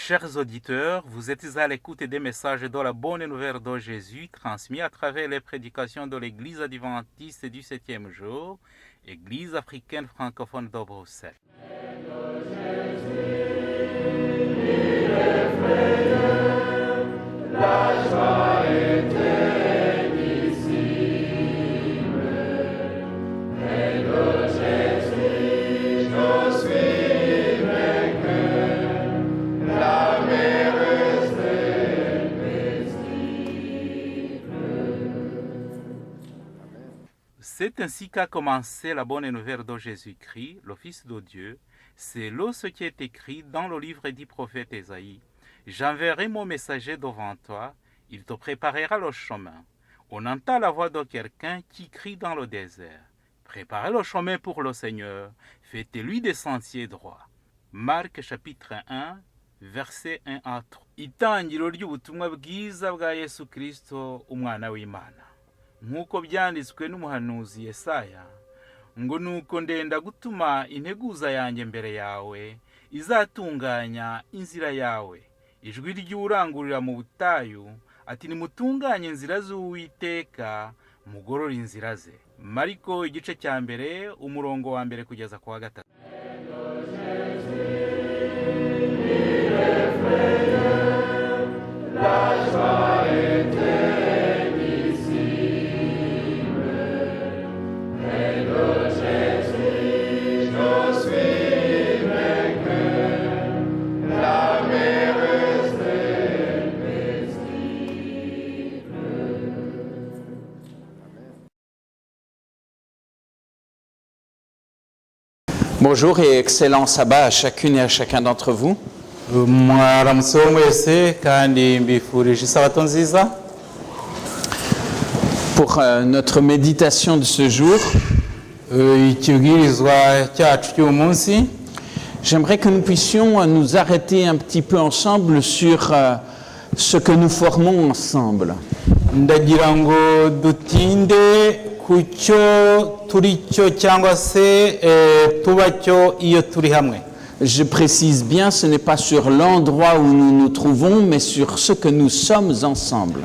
Chers auditeurs, vous êtes à l'écoute des messages de la bonne nouvelle de Jésus transmis à travers les prédications de l'Église adventiste du 7e jour, Église africaine francophone de Bruxelles. C'est ainsi qu'a commencé la bonne nouvelle de Jésus-Christ, le Fils de Dieu. C'est là ce qui est écrit dans le livre du prophète Ésaïe. J'enverrai mon messager devant toi, il te préparera le chemin. On entend la voix de quelqu'un qui crie dans le désert. Préparez le chemin pour le Seigneur, faites-lui des sentiers droits. Marc chapitre 1, verset 1 à 3. Itangiro ry'ubutumwa bwiza bwa Yesu Kristo, umwana w'Imana. Nk'uko byanditswe n'umuhanuzi Yesaya, ngo nuko ndenda gutuma integuza yanjye mbere yawe, izatunganya inzira yawe. Ijwi ry'urangurira mu butayu, ati nimutunganye inzira z'Uwiteka, mugorore inzira ze. Mariko igice cya mbere, umurongo wa mbere kugeza ku wa 3. Bonjour et excellent sabbat à chacune et à chacun d'entre vous. Pour notre méditation de ce jour, j'aimerais que nous puissions nous arrêter un petit peu ensemble sur ce que nous formons ensemble. Je précise bien, ce n'est pas sur l'endroit où nous nous trouvons, mais sur ce que nous sommes ensemble.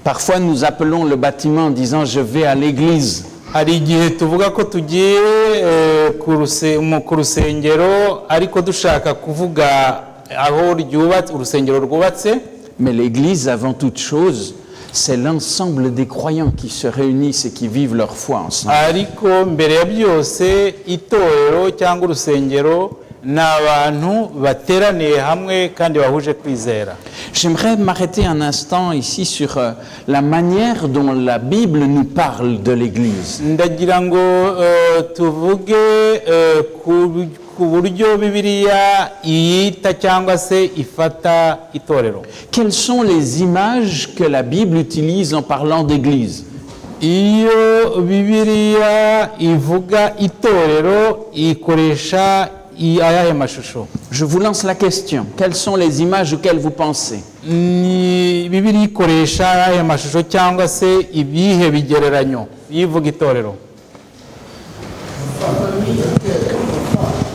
Parfois nous appelons le bâtiment en disant « je vais à l'église ». hari igihe tuvuga ko tugiye ku rusengero ariko dushaka kuvuga aho ryubatse urusengero rwubatse. Mais l'église avant toute chose, c'est l'ensemble des croyants qui se réunissent et qui vivent leur foi ensemble. Ariko mbere ya byose itorero cyangwa urusengero n'abantu bateraniye hamwe kandi bahuje kwizera. J'aimerais m'arrêter un instant ici sur la manière dont la Bible nous parle de l'Église. Ndagira ngo tuvuge ku buryo Bibiliya iyita cyangwa se ifata itorero. Quelles sont les images que la Bible utilise en parlant d'Église? Iyo Bibiliya ivuga itorero ikoresha je vous lance la question. Quelles sont les images auxquelles vous pensez?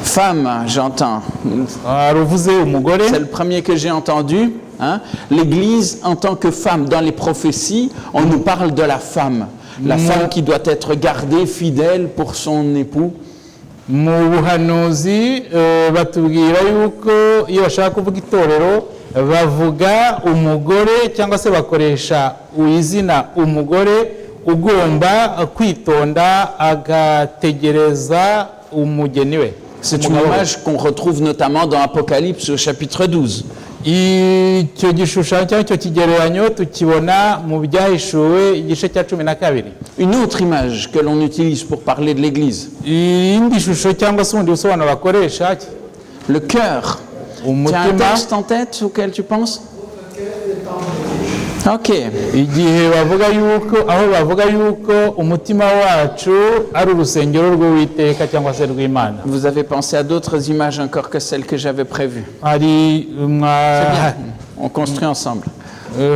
Femme, j'entends. C'est le premier que j'ai entendu. Hein? L'Église en tant que femme, dans les prophéties, on nous parle de la femme. La femme qui doit être gardée, fidèle pour son époux. Mu buhanuzi batubwira yuko iyo bashaka kuvuga itorero bavuga umugore cyangwa se bakoresha izina umugore ugomba kwitonda agategereza umugeni we. C'est une image qu'on retrouve notamment dans Apocalypse au chapitre 12. Icyo gishushanyo cyangwa icyo kigereranyo tukibona mu byahishuwe igice cya 12. Une autre image que l'on utilise pour parler de l'Église. Indi shusho cyangwa se ubundi busobanuro bakoresha le cœur. Tu as un texte en tête auquel tu penses? Ok. Igihe bavuga yuko aho bavuga yuko umutima wacu ari urusengero rw'Uwiteka cyangwa se rw'Imana. Vous avez pensé à d'autres images encore que celles que j'avais prévues? Ari C'est bien. On construit ensemble.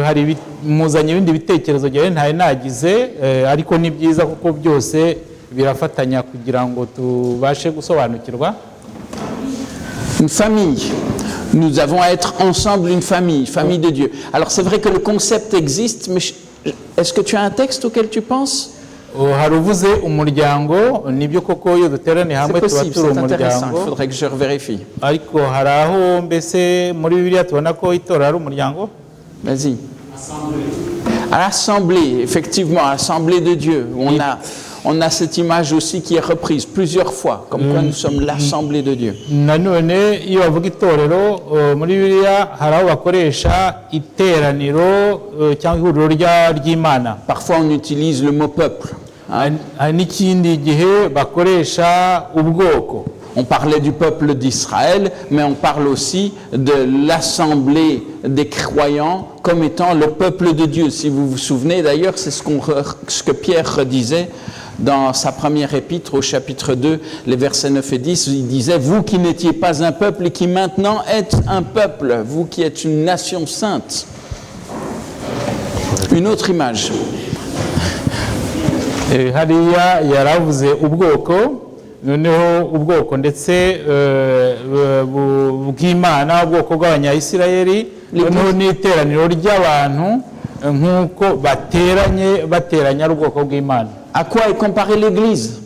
hari muzanye ibindi bitekerezo byawe ntari nagize ariko ni byiza kuko byose birafatanya kugira ngo tubashe gusobanukirwa. Une famille. Nous avons à être ensemble une famille de Dieu. Alors c'est vrai que le concept existe, mais est-ce que tu as un texte auquel tu penses? hari uvuze umuryango nibyo koko iyo duterane hamwe tuba turi umuryango. Il faudrait que je vérifie. Ariko hari aho mbese muri Bibiliya tubona ko itorero ari umuryango? Vas-y. À l'assemblée, effectivement, à l'assemblée de Dieu. On a cette image aussi qui est reprise plusieurs fois, comme quoi nous sommes l'assemblée de Dieu. Nanone iyo bavuga itorero muri Bibiliya hari aho bakoresha iteraniro cyangwa ihuriro ry'Imana. Parfois on utilise le mot peuple. Hari n'ikindi gihe bakoresha ubwoko. On parlait du peuple d'Israël, mais on parle aussi de l'assemblée des croyants comme étant le peuple de Dieu. Si vous vous souvenez d'ailleurs, c'est ce que Pierre disait dans sa première épître au chapitre 2, les versets 9 et 10. Il disait « Vous qui n'étiez pas un peuple et qui maintenant êtes un peuple, vous qui êtes une nation sainte. » Une autre image. Hariya yaravuze ubwoko, noneho ubwoko ndetse bw'Imana, ubwoko bw'Abanyayisirayeli, noneho n'iteraniro ry'abantu nk'uko bateranya ari ubwoko bw'Imana. À quoi est comparée l'Église?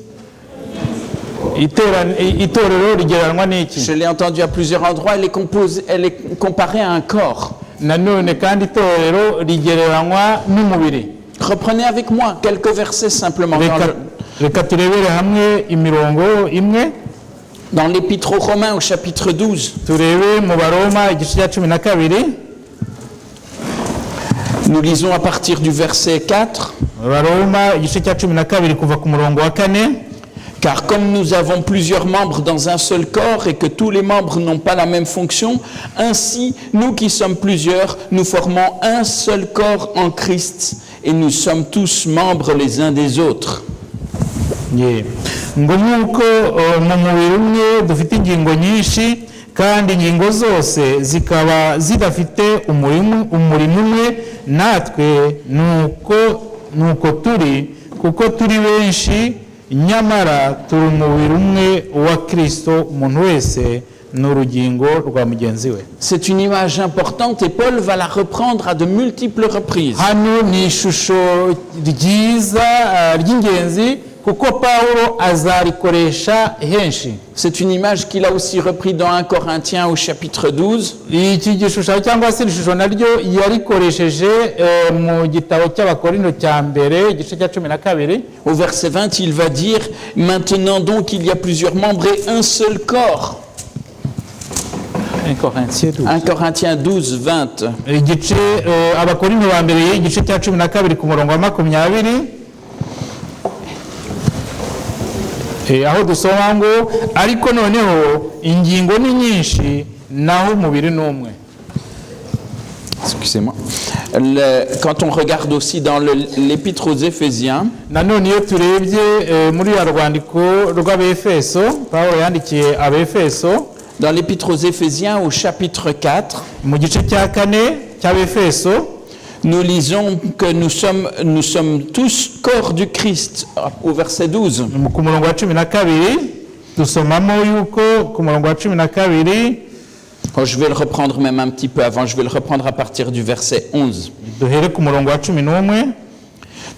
Itorero rigereranwa n'iki? Je l'ai entendu à plusieurs endroits, elle est comparée à un corps. Nanone kandi itorero rigereranwa n'umubiri. Reprenez avec moi quelques versets simplement. Reka turebere hamwe imirongo imwe. Dans l'Épître aux Romains au chapitre 12. Turebe mu Baroma igice cya 12. Nous lisons à partir du verset 4. Baroma igice cya 12 kuva ku murongo wa 4. Car comme nous avons plusieurs membres dans un seul corps et que tous les membres n'ont pas la même fonction, ainsi, nous qui sommes plusieurs, nous formons un seul corps en Christ et nous sommes tous membres les uns des autres. Ngo nuko mu mubiri umwe dufite ingingo nyinshi kandi ingingo zose zikaba zidafite umurimo umwe, natwe nuko turi kuko turi benshi nyamara turi umubiri umwe wa Kristo, umuntu wese n'urugingo rwa mugenzi we. C'est une image importante et Paul va la reprendre à de multiples reprises. Hano ni ishusho ryiza ry'ingenzi kuko Paulo azarikoresha henshi. C'est une image qu'il a aussi repris dans 1 Corinthiens au chapitre 12. Iki gishushanyo cyangwa se ishusho naryo yarikoresheje mu gitabo cy'Abakorinto cya mbere igice cya 12. Au verset 20, il va dire « Maintenant donc il y a plusieurs membres et un seul corps ». 1 Corinthiens 12, 20. Igice Abakorinto ba mbere igice cya 12 ku murongo wa 20. Aho dusoma ngo ariko noneho ingingo ni nyinshi naho umubiri n'umwe. Excusez-moi. Quand on regarde aussi dans l'épître aux Éphésiens, nanone iyo turebye muri ya rwandiko rw'Abefeso, Paulo yandikiye Abefeso, dans l'épître aux Éphésiens au chapitre 4, mu gice cya 4 cy'Abefeso, nous lisons que nous sommes tous corps du Christ au verset 12. Ku murongo wa 12 dusomamo yuko ku murongo wa 12. Je vais le reprendre même un petit peu avant, je vais le reprendre à partir du verset 11. Duhere ku murongo wa 11.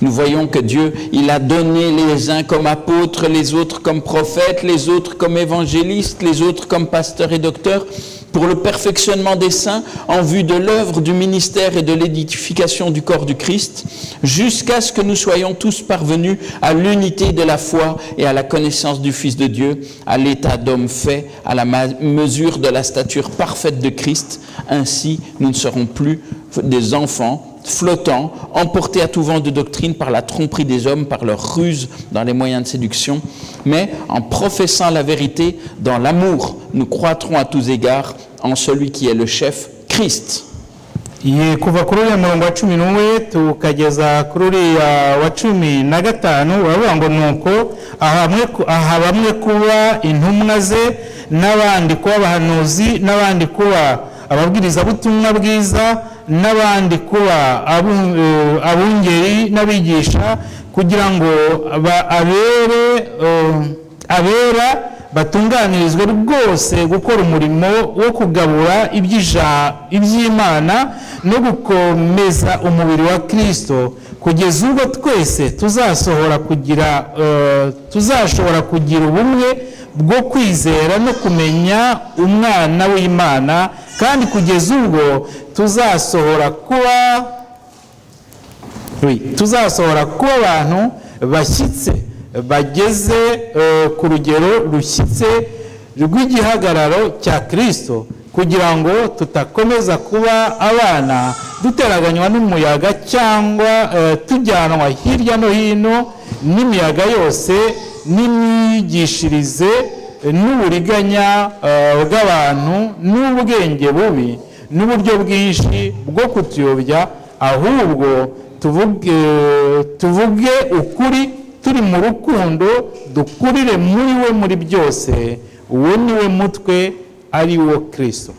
Nous voyons que Dieu, il a donné les uns comme apôtres, les autres comme prophètes, les autres comme évangélistes, les autres comme pasteurs et docteurs, pour le perfectionnement des saints, en vue de l'œuvre du ministère et de l'édification du corps du Christ, jusqu'à ce que nous soyons tous parvenus à l'unité de la foi et à la connaissance du Fils de Dieu, à l'état d'homme fait, à la mesure de la stature parfaite de Christ. Ainsi, nous ne serons plus des enfants flottants, emportés à tout vent de doctrine par la tromperie des hommes, par leur ruse dans les moyens de séduction, mais en professant la vérité dans l'amour, nous croîtrons à tous égards en celui qui est le chef, Christ. Kuva kuri uriya murongo wa 11 tukageza kuri uriya wa 15 uravuga ngo nuko aha bamwe kuba intumwa ze n'abandi kuba abahanuzi n'abandi kuba ababwirizabutumwa bwiza n'abandi kuba abungeri n'abigisha kugira ngo abera batunganirizwe rwose gukora umurimo wo kugabura iby'Imana no gukomeza umubiri wa Kristo kugeza ubwo twese tuzashobora kugira ubumwe bwo kwizera no kumenya umwana w'Imana kandi kugeza ubwo tuzasohora kuba abantu bashyitse bageze ku rugero rushyitse rw'igihagararo cya Kristo kugira ngo tutakomeza kuba abana duteraganywa n'umuyaga cyangwa tujyanwa hirya no hino n'imiyaga yose n'imyigishirize n'uburiganya bw'abantu n'ubwenge bubi n'uburyo bwinshi bwo kutuyobya ahubwo tuvuge ukuri turi mu rukundo dukurire muri we muri byose uwo ni we mutwe ari wo Kristo.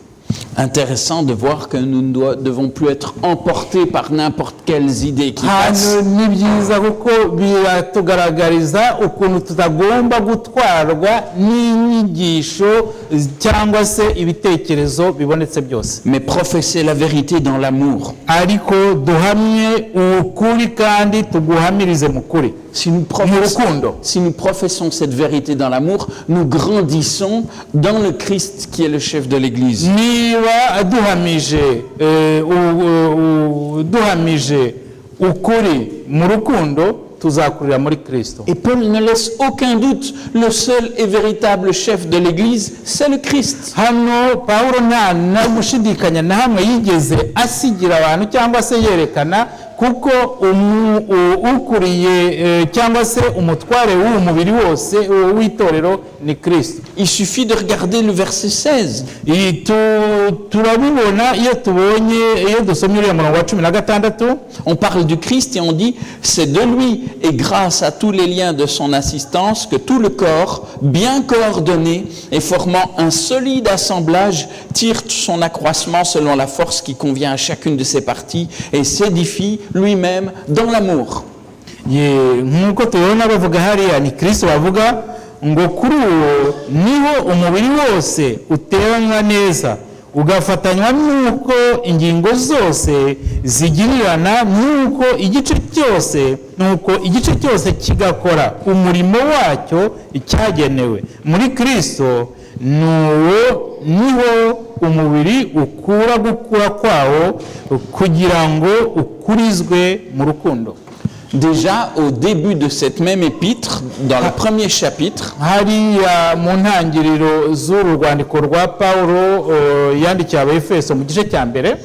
Intéressant de voir que nous ne devons plus être emportés par n'importe quelles idées qui passent. Ni byiza kuko biratugaragariza ukuntu tutagomba gutwarwa n'inyigisho cyangwa se ibitekerezo bibonetse byose. Mais professer la vérité dans l'amour. Ariko duhamye ukuri kandi tuguhamirize mu kuri. Si nous professons cette vérité dans l'amour, nous grandissons dans le Christ qui est le chef de l'Église. Niba duhamije ukuri mu rukundo tuzakurira muri Kristo. Et Paul ne laisse aucun doute, le seul et véritable chef de l'Église, c'est le Christ. Hano Paulo nta gushidikanya na hamwe yigeze asigira abantu cyangwa se yerekana kuko ukuriye cyangwa se umutware w'umubiri wose w'itorero ni Kristo. Il suffit de regarder le verset 16. Turabibona iyo dusomye uriya murongo wa 16. On parle du Christ et on dit c'est de lui et grâce à tous les liens de son assistance que tout le corps, bien coordonné et formant un solide assemblage, tire son accroissement selon la force qui convient à chacune de ses parties et s'édifie lui-même dans l'amour. Nk'uko tubona bavuga hariya ni Kristo bavuga ngo kuri uwo niho umubiri wose uteranywa neza ugafatanywa n'uko ingingo zose zigirirana n'uko igice cyose kigakora umurimo wacyo icyagenewe. Muri Kristo niho umubiri gukura kwawo kugira ngo ukurizwe mu rukundo. Déjà au début de cette même épître, dans le premier chapitre, hariya mu ntangiriro z'uru rwandiko rwa Paulo yandikiye Abefeso mu gice cya mbere,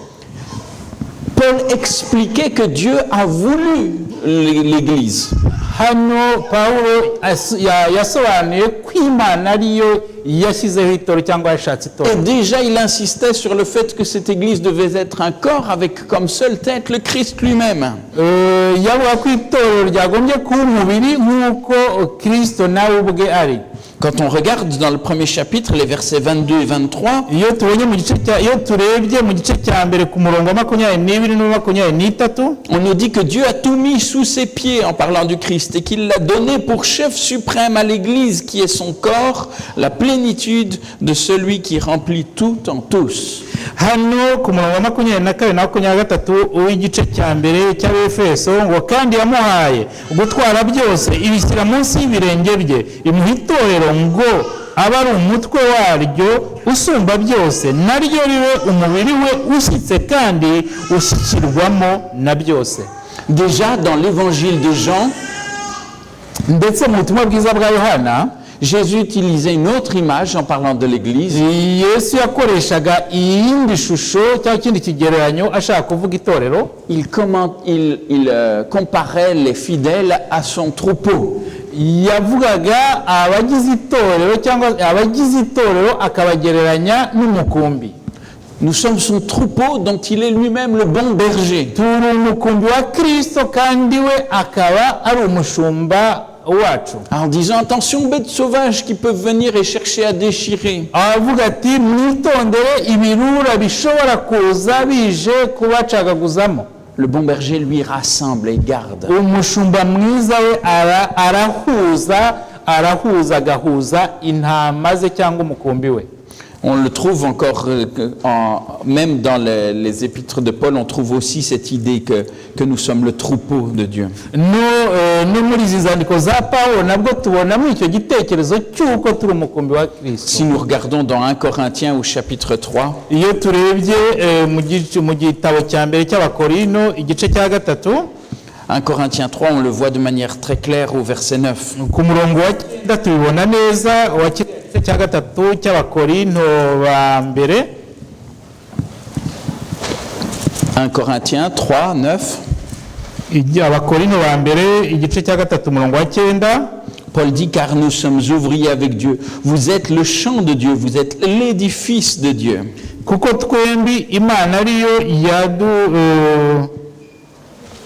Paul expliquait que Dieu a voulu l'Église. Hano Paulo yasobanuye ko Imana ariyo yashyizeho itorero cyangwa yashatse itorero. Et déjà il insistait sur le fait que cette Église devait être un corps avec comme seule tête le Christ lui-même. Yavuga ko itorero ryagombye kuba umubiri nk'uko Kristo nawe ubwe ari. Quand on regarde dans le premier chapitre les versets 22 et 23, on nous dit que Dieu a tout mis sous ses pieds en parlant du Christ et qu'il l'a donné pour chef suprême à l'Église qui est son corps, la plénitude de celui qui remplit tout en tous. Hano ku murongo wa 22 na 23 w'igice cya mbere cy'Abefeso ngo kandi yamuhaye gutwara byose ibishyira munsi y'ibirenge bye imuha itorero ngo aba ari umutwe waryo usumba byose naryo ribe umubiri we ushyitse kandi ushyikirwamo na byose. Déjà dans l'évangile de Jean, ndetse mu butumwa bwiza bwa Yohana, Jésus utilisait une autre image en parlant de l'Église. Yesu yakoreshaga iyindi shusho cyangwa ikindi kigereranyo ashaka kuvuga itorero. Il comparait les fidèles à son troupeau. Yavugaga abagize itorero cyangwa abagize itorero akabagereranya n'umukumbi. Nous sommes son troupeau dont il est lui-même le bon berger. Turi umukumbi wa Kristo kandi we akaba ari umushumba wacu en disant attention aux bêtes sauvages qui peuvent venir et chercher à déchirer. avuga ati mwitondere ibirura bishobora kuza bije kubacagaguzamo. Le bon berger lui rassemble et garde. umushumba mwiza we arahuza agahuza intama ze cyangwa umukumbi we. On le trouve encore, même dans les épîtres de Paul, on trouve aussi cette idée que nous sommes le troupeau de Dieu. no muri izi nzandiko za Pawulo nabwo tubonamo icyo gitekerezo cy'uko turi umukumbi wa Kristo. Si nous regardons dans 1 Corinthiens au chapitre 3, iyo turebye mu gitabo cya mbere cy'abakorino igice cya 3, 1 Corinthiens 3, on le voit de manière très claire au verset 9. ku murongo wa 9 tubibona neza wa igice cya 3 cy'abakorino ba mbere. 1 Corinthiens 3, 9. abakorino ba mbere igice cya 3 umurongo wa 9. Paul dit car nous sommes ouvriers avec Dieu. Vous êtes le champ de Dieu, vous êtes l'édifice de Dieu. kuko twembi Imana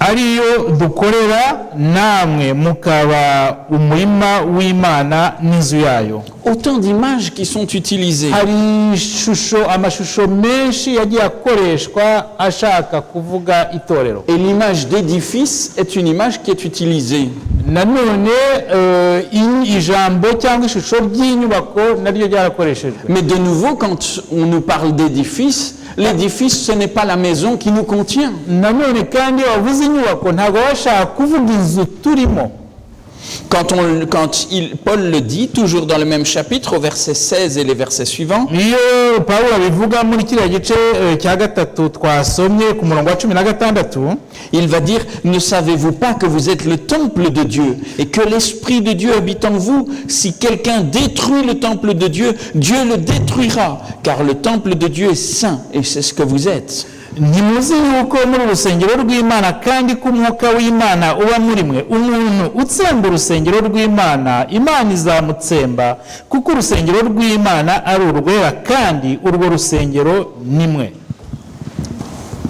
ariyo dukorera namwe mukaba umurima w'Imana n'inzu yayo. Autant d'images qui sont utilisées. hari amashusho menshi yagiye akoreshwa ashaka kuvuga itorero. Et l'image d'édifice est une image qui est utilisée. nanone ijambo cyangwa ishusho ry'inyubako naryo ryarakoreshejwe. Mais de nouveau, quand on nous parle d'édifice, l'édifice, ce n'est pas la maison qui nous contient. nanone kandi wavuze inyubako ntabwo bashaka kuvuga inzu turimo. Paul le dit, toujours dans le même chapitre, au verset 16 et les versets suivants, iyo Pawulo abivuga muri kiriya gice cya 3 twasomye ku murongo wa 16, il va dire, ne savez-vous pas que vous êtes le temple de Dieu et que l'Esprit de Dieu habite en vous? Si quelqu'un détruit le temple de Dieu, Dieu le détruira, car le temple de Dieu est saint et c'est ce que vous êtes. ntimuzi yuko muri urusengero rw'Imana kandi ko umwuka w'Imana uba muri mwe? umuntu utsemba urusengero rw'Imana, Imana izamutsemba, kuko urusengero rw'Imana ari urwera kandi urwo rusengero ni mwe.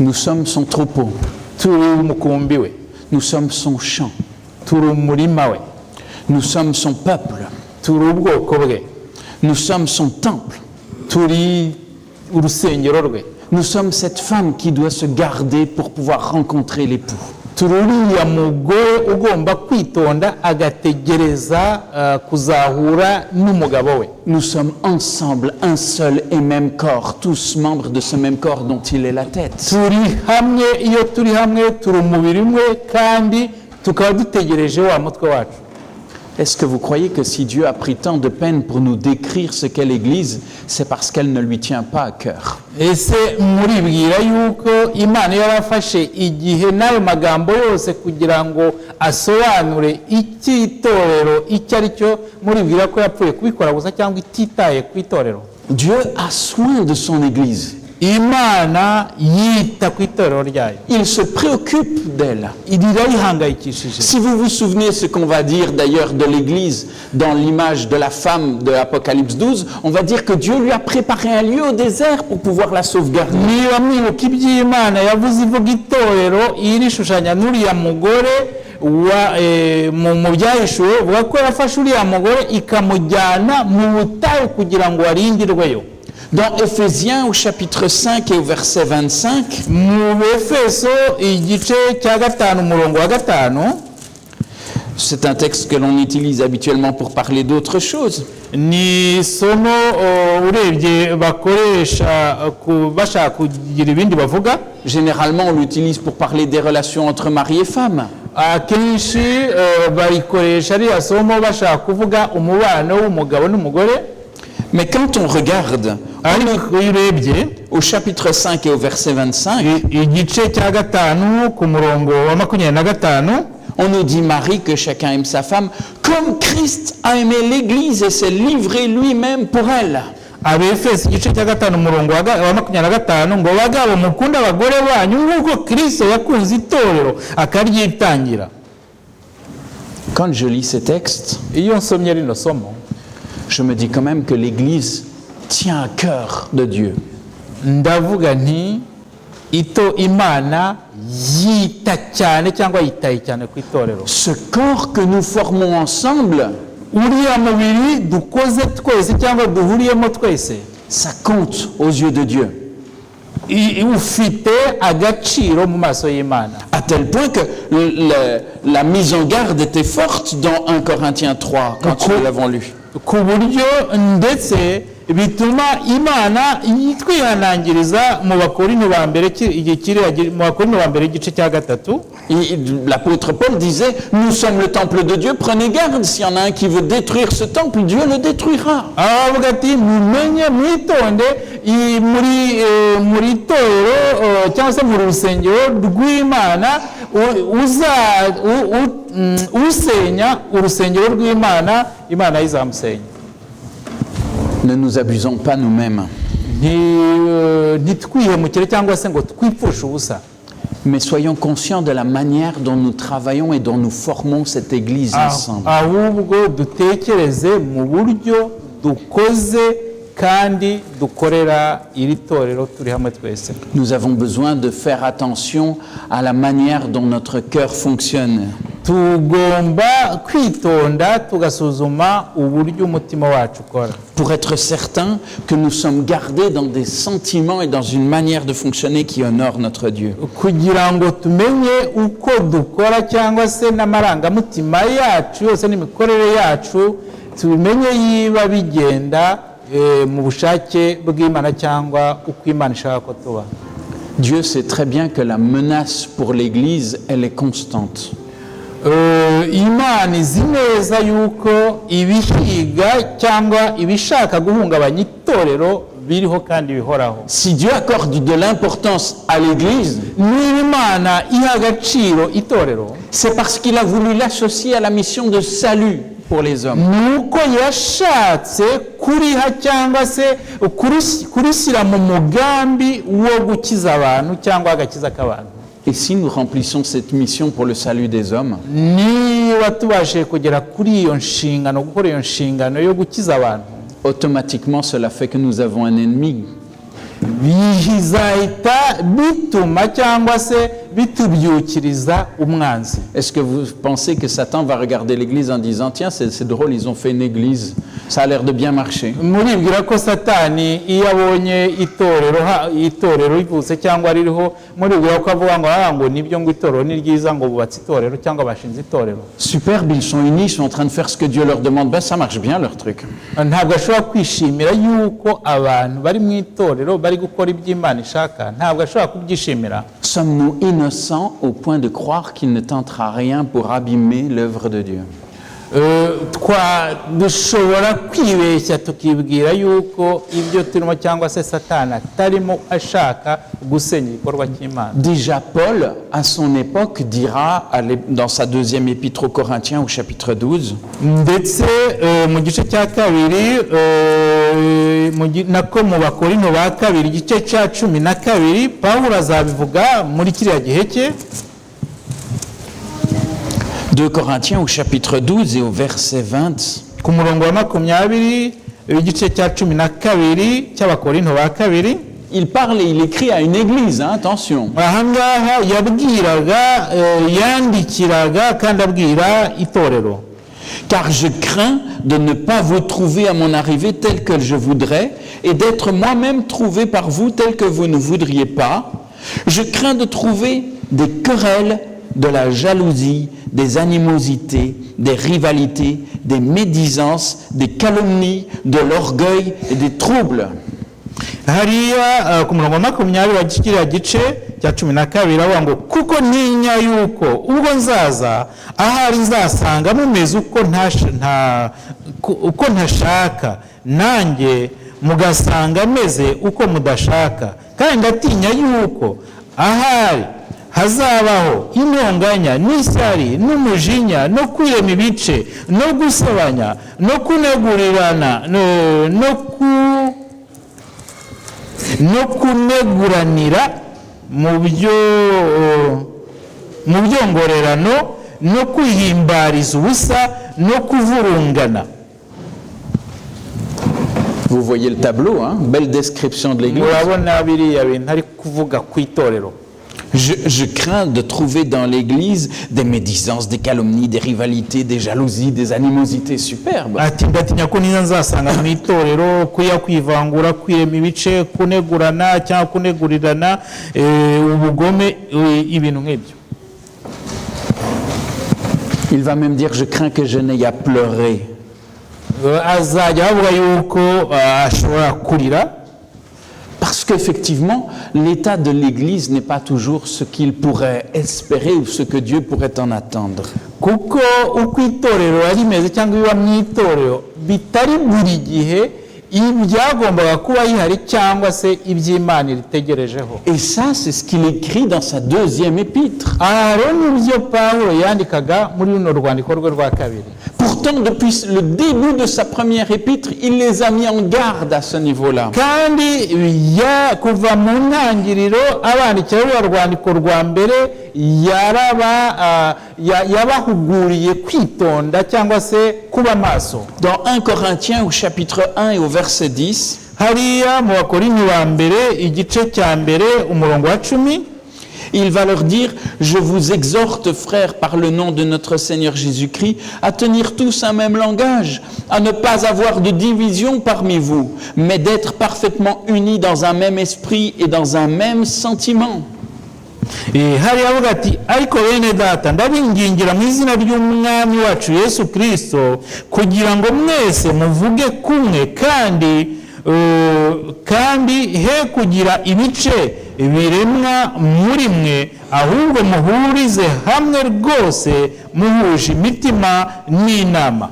Nous sommes son troupeau. turi umukumbi we. Nous sommes son champ. turi umurima we. Nous sommes son peuple. turi ubwoko bwe. Nous sommes son temple. turi urusengero rwe. Nous sommes cette femme qui doit se garder pour pouvoir rencontrer l'époux. turi uriya mugore ugomba kwitonda agategereza kuzahura n'umugabo we. Nous sommes ensemble un seul et même corps, tous membres de ce même corps dont il est la tête. turi hamwe, iyo turi hamwe turi umubiri umwe kandi tukaba dutegereje wa mutwe wacu. Est-ce que vous croyez que si Dieu a pris tant de peine pour nous décrire ce qu'est l'Église, c'est parce qu'elle ne lui tient pas à cœur? ese muribwira yuko Imana yarafashe igihe n'ayo magambo yose kugira ngo asobanure icy'itorero icyo ari cyo, muribwira ko yapfuye kubikora gusa cyangwa ititaye ku itorero? Dieu a soin de son Église. Imana yita ku itorero ryayo. Il se préoccupe d'elle. Irayihangayikishije. Si vous vous souvenez ce qu'on va dire d'ailleurs de l'Église dans l'image de la femme de Apocalypse 12, on va dire que Dieu lui a préparé un lieu au désert pour pouvoir la sauvegarder. Niba mwibuka iby'Imana yavuze ivuga itorero irishushanya n'uriya mugore mu byahishuwe, uvuga ko yafashe uriya mugore ikamujyana mu butayu kugira ngo arindirweyo. Dans Éphésiens au chapitre 5 et au verset 25, c'est un texte que l'on utilise habituellement pour parler d'autre chose. Généralement, on l'utilise pour parler des relations entre mari et femme. Mais quand on regarde au chapitre 5 et au verset 25, on nous dit, Marie, que chacun aime sa femme comme Christ a aimé l'Église et s'est livré lui-même pour elle. Quand je lis ces textes, je me dis quand même que l'Église tient à cœur de Dieu. Imana yita cyane cyangwa yitaye cyane ku itorero. Ce corps que nous formons ensemble, uriya mubiri dukoze twese cyangwa duhuriyemo twese, ça compte aux yeux de Dieu. Ufite agaciro mu maso y'Imana. À tel point que la mise en garde était forte dans 1 Corinthiens 3, quand nous l'avons lu. Ku buryo ndetse bituma Imana yitwihanangiriza mu Bakorinto ba mbere igice cya 3. L'apôtre Paul disait, nous sommes le temple de Dieu, prenez garde, s'il y en a un qui veut détruire ce temple, Dieu le détruira. Aravuga ati mumenye mwitonde muri itorero cyangwa se mu rusengero rw'Imana usenya urusengero rw'Imana, Imana izamusenya. Ne nous abusons pas nous-mêmes. Ntitwihemukire cyangwa se ngo twipfushe ubusa. Mais soyons conscients de la manière dont nous travaillons et dont nous formons cette église ensemble. Ahubwo dutekereze mu buryo dukoze kandi dukorera iri torero turi hamwe twese. Nous avons besoin de faire attention à la manière dont notre cœur fonctionne. Tugomba kwitonda tugasuzuma uburyo umutima wacu ukora. Pour être certain que nous sommes gardés dans des sentiments et dans une manière de fonctionner qui honore notre Dieu. Kugira ngo tumenye uko dukora cyangwa se n'amarangamutima yacu yose n'imikorere yacu tumenye yiba bigenda mu bushake bw'Imana cyangwa uko Imana ishaka ko tuba. Dieu sait très bien que la menace pour l'Église, elle est constante. Imana izi neza yuko ibihiga cyangwa ibishaka guhungabanya itorero biriho kandi bihoraho. Si Dieu accorde de l'importance à l'Église, Imana iha agaciro itorero, c'est parce qu'il a voulu l'associer à la mission de salut pour les hommes. Nuko yashatse kuriha cyangwa se kurishyira mu mugambi wo gukiza abantu cyangwa agakiza k'abantu. Et si nous remplissons cette mission pour le salut des hommes, niba tubashe kugera kuri iyo nshingano, gukora iyo nshingano yo gukiza abantu, automatiquement cela fait que nous avons un ennemi. Bizahita bituma cyangwa se bitubyukiriza umwanzi. Est-ce que vous pensez que Satan va regarder l'église en disant tiens c'est drôle, ils ont fait une église, ça a l'air de bien marcher? Muribwira ko Satani iyo abonye itorero rivutse cyangwa ririho, muribwira ko avuga ngo nibyo ngo itorero ni ryiza ngo bubatse itorero cyangwa bashinze itorero. Superbe, ils sont unis, ils sont en train de faire ce que Dieu leur demande. Ben ça marche bien leur truc. Ntabwo ashobora kwishimira yuko abantu bari mu itorero bari gukora iby'Imana ishaka, ntabwo ashobora kubyishimira. Sommes-nous innocents au point de croire qu'il ne tentera rien pour abîmer l'œuvre de Dieu? Dushobora kwibeshya tukibwira yuko ibyo turimo cyangwa se Satani atarimo ashaka gusenya igikorwa cy'Imana. Déjà Paul, à son époque, dira dans sa deuxième épître aux Corinthiens au chapitre 12, ndetse mu gice cya kabiri nako mu Bakorinto ba kabiri igice cya 12 Pawulo azabivuga muri kiriya gihe cye. 2 Corinthiens au chapitre 12 et au verset 20. Ku murongo wa 20 igice cya 12 cy'Abakorinto ba kabiri. Il parle et il écrit à une église, hein, attention. Ahangaha yabwiraga yandikiraga kandi abwira itorero. Car je crains de ne pas vous trouver à mon arrivée tel que je voudrais et d'être moi-même trouvé par vous tel que vous ne voudriez pas. Je crains de trouver des querelles, de la jalousie, des animosités, des rivalités, des médisances, des calomnies, de l'orgueil et des troubles. Hariya ku murongo wa 20 wa kiriya gice cya 12 avuga ngo kuko ntinya yuko ubwo nzaza ahari nzasanga mumeze uko ntashaka nanjye mugasanga meze uko mudashaka, kandi ndatinya yuko ahari hazabaho intonganya n'isari n'umujinya no kwirema ibice no gusebanya no kunegurirana no kuneguranira mu byongorerano no kwihimbariza ubusa no kuvurungana. Vous voyez le tableau, hein? Belle description de l'église. murabona biriya bintu ari kuvuga ku itorero. Je crains de trouver dans l'église des médisances, des calomnies, des rivalités, des jalousies, des animosités superbes. Ati ndatinya ko niza nzasanga mu itorero kwivangura kwirema ibice kunegurana cyangwa kunegurirana ubugome ibintu nk'ibyo. Il va même dire, je crains que je n'aie à pleurer. Azajya avuga yuko ashobora kurira. Parce qu'effectivement, l'état de l'Église n'est pas toujours ce qu'il pourrait espérer ou ce que Dieu pourrait en attendre. Kuko uko itorero ari rimeze cyangwa biba mu itorero bitari buri gihe ibyagombaga kuba yihari cyangwa se iby'Imana iritegerejeho. Et ça, c'est ce qu'il écrit dans sa deuxième épître. Nibyo Pawulo yandikaga muri runo rwandiko rwe rwa kabiri. Pourtant, depuis le début de sa première épître, il les a mis en garde à ce niveau-là. Kandi kuva mu ntangiriro abandikira runo rwandiko rwa mbere yabahuguriye kwitonda cyangwa se kuba maso. Dans 1 Corinthiens au chapitre 1 et au verset 10, hariya mu Bakorinto ba mbere igice cya mbere umurongo wa 10, il va leur dire, je vous exhorte, frères, par le nom de notre Seigneur Jésus-Christ, à tenir tous un même langage, à ne pas avoir de division parmi vous, mais d'être parfaitement unis dans un même esprit et dans un même sentiment. hariya avuga ati ariko bene data ndabingingira mu izina ry'umwami wacu Yesu Kristo kugira ngo mwese muvuge kumwe kandi he kugira ibice biremwa muri mwe, ahubwo muhurize hamwe rwose muhuje imitima n'inama.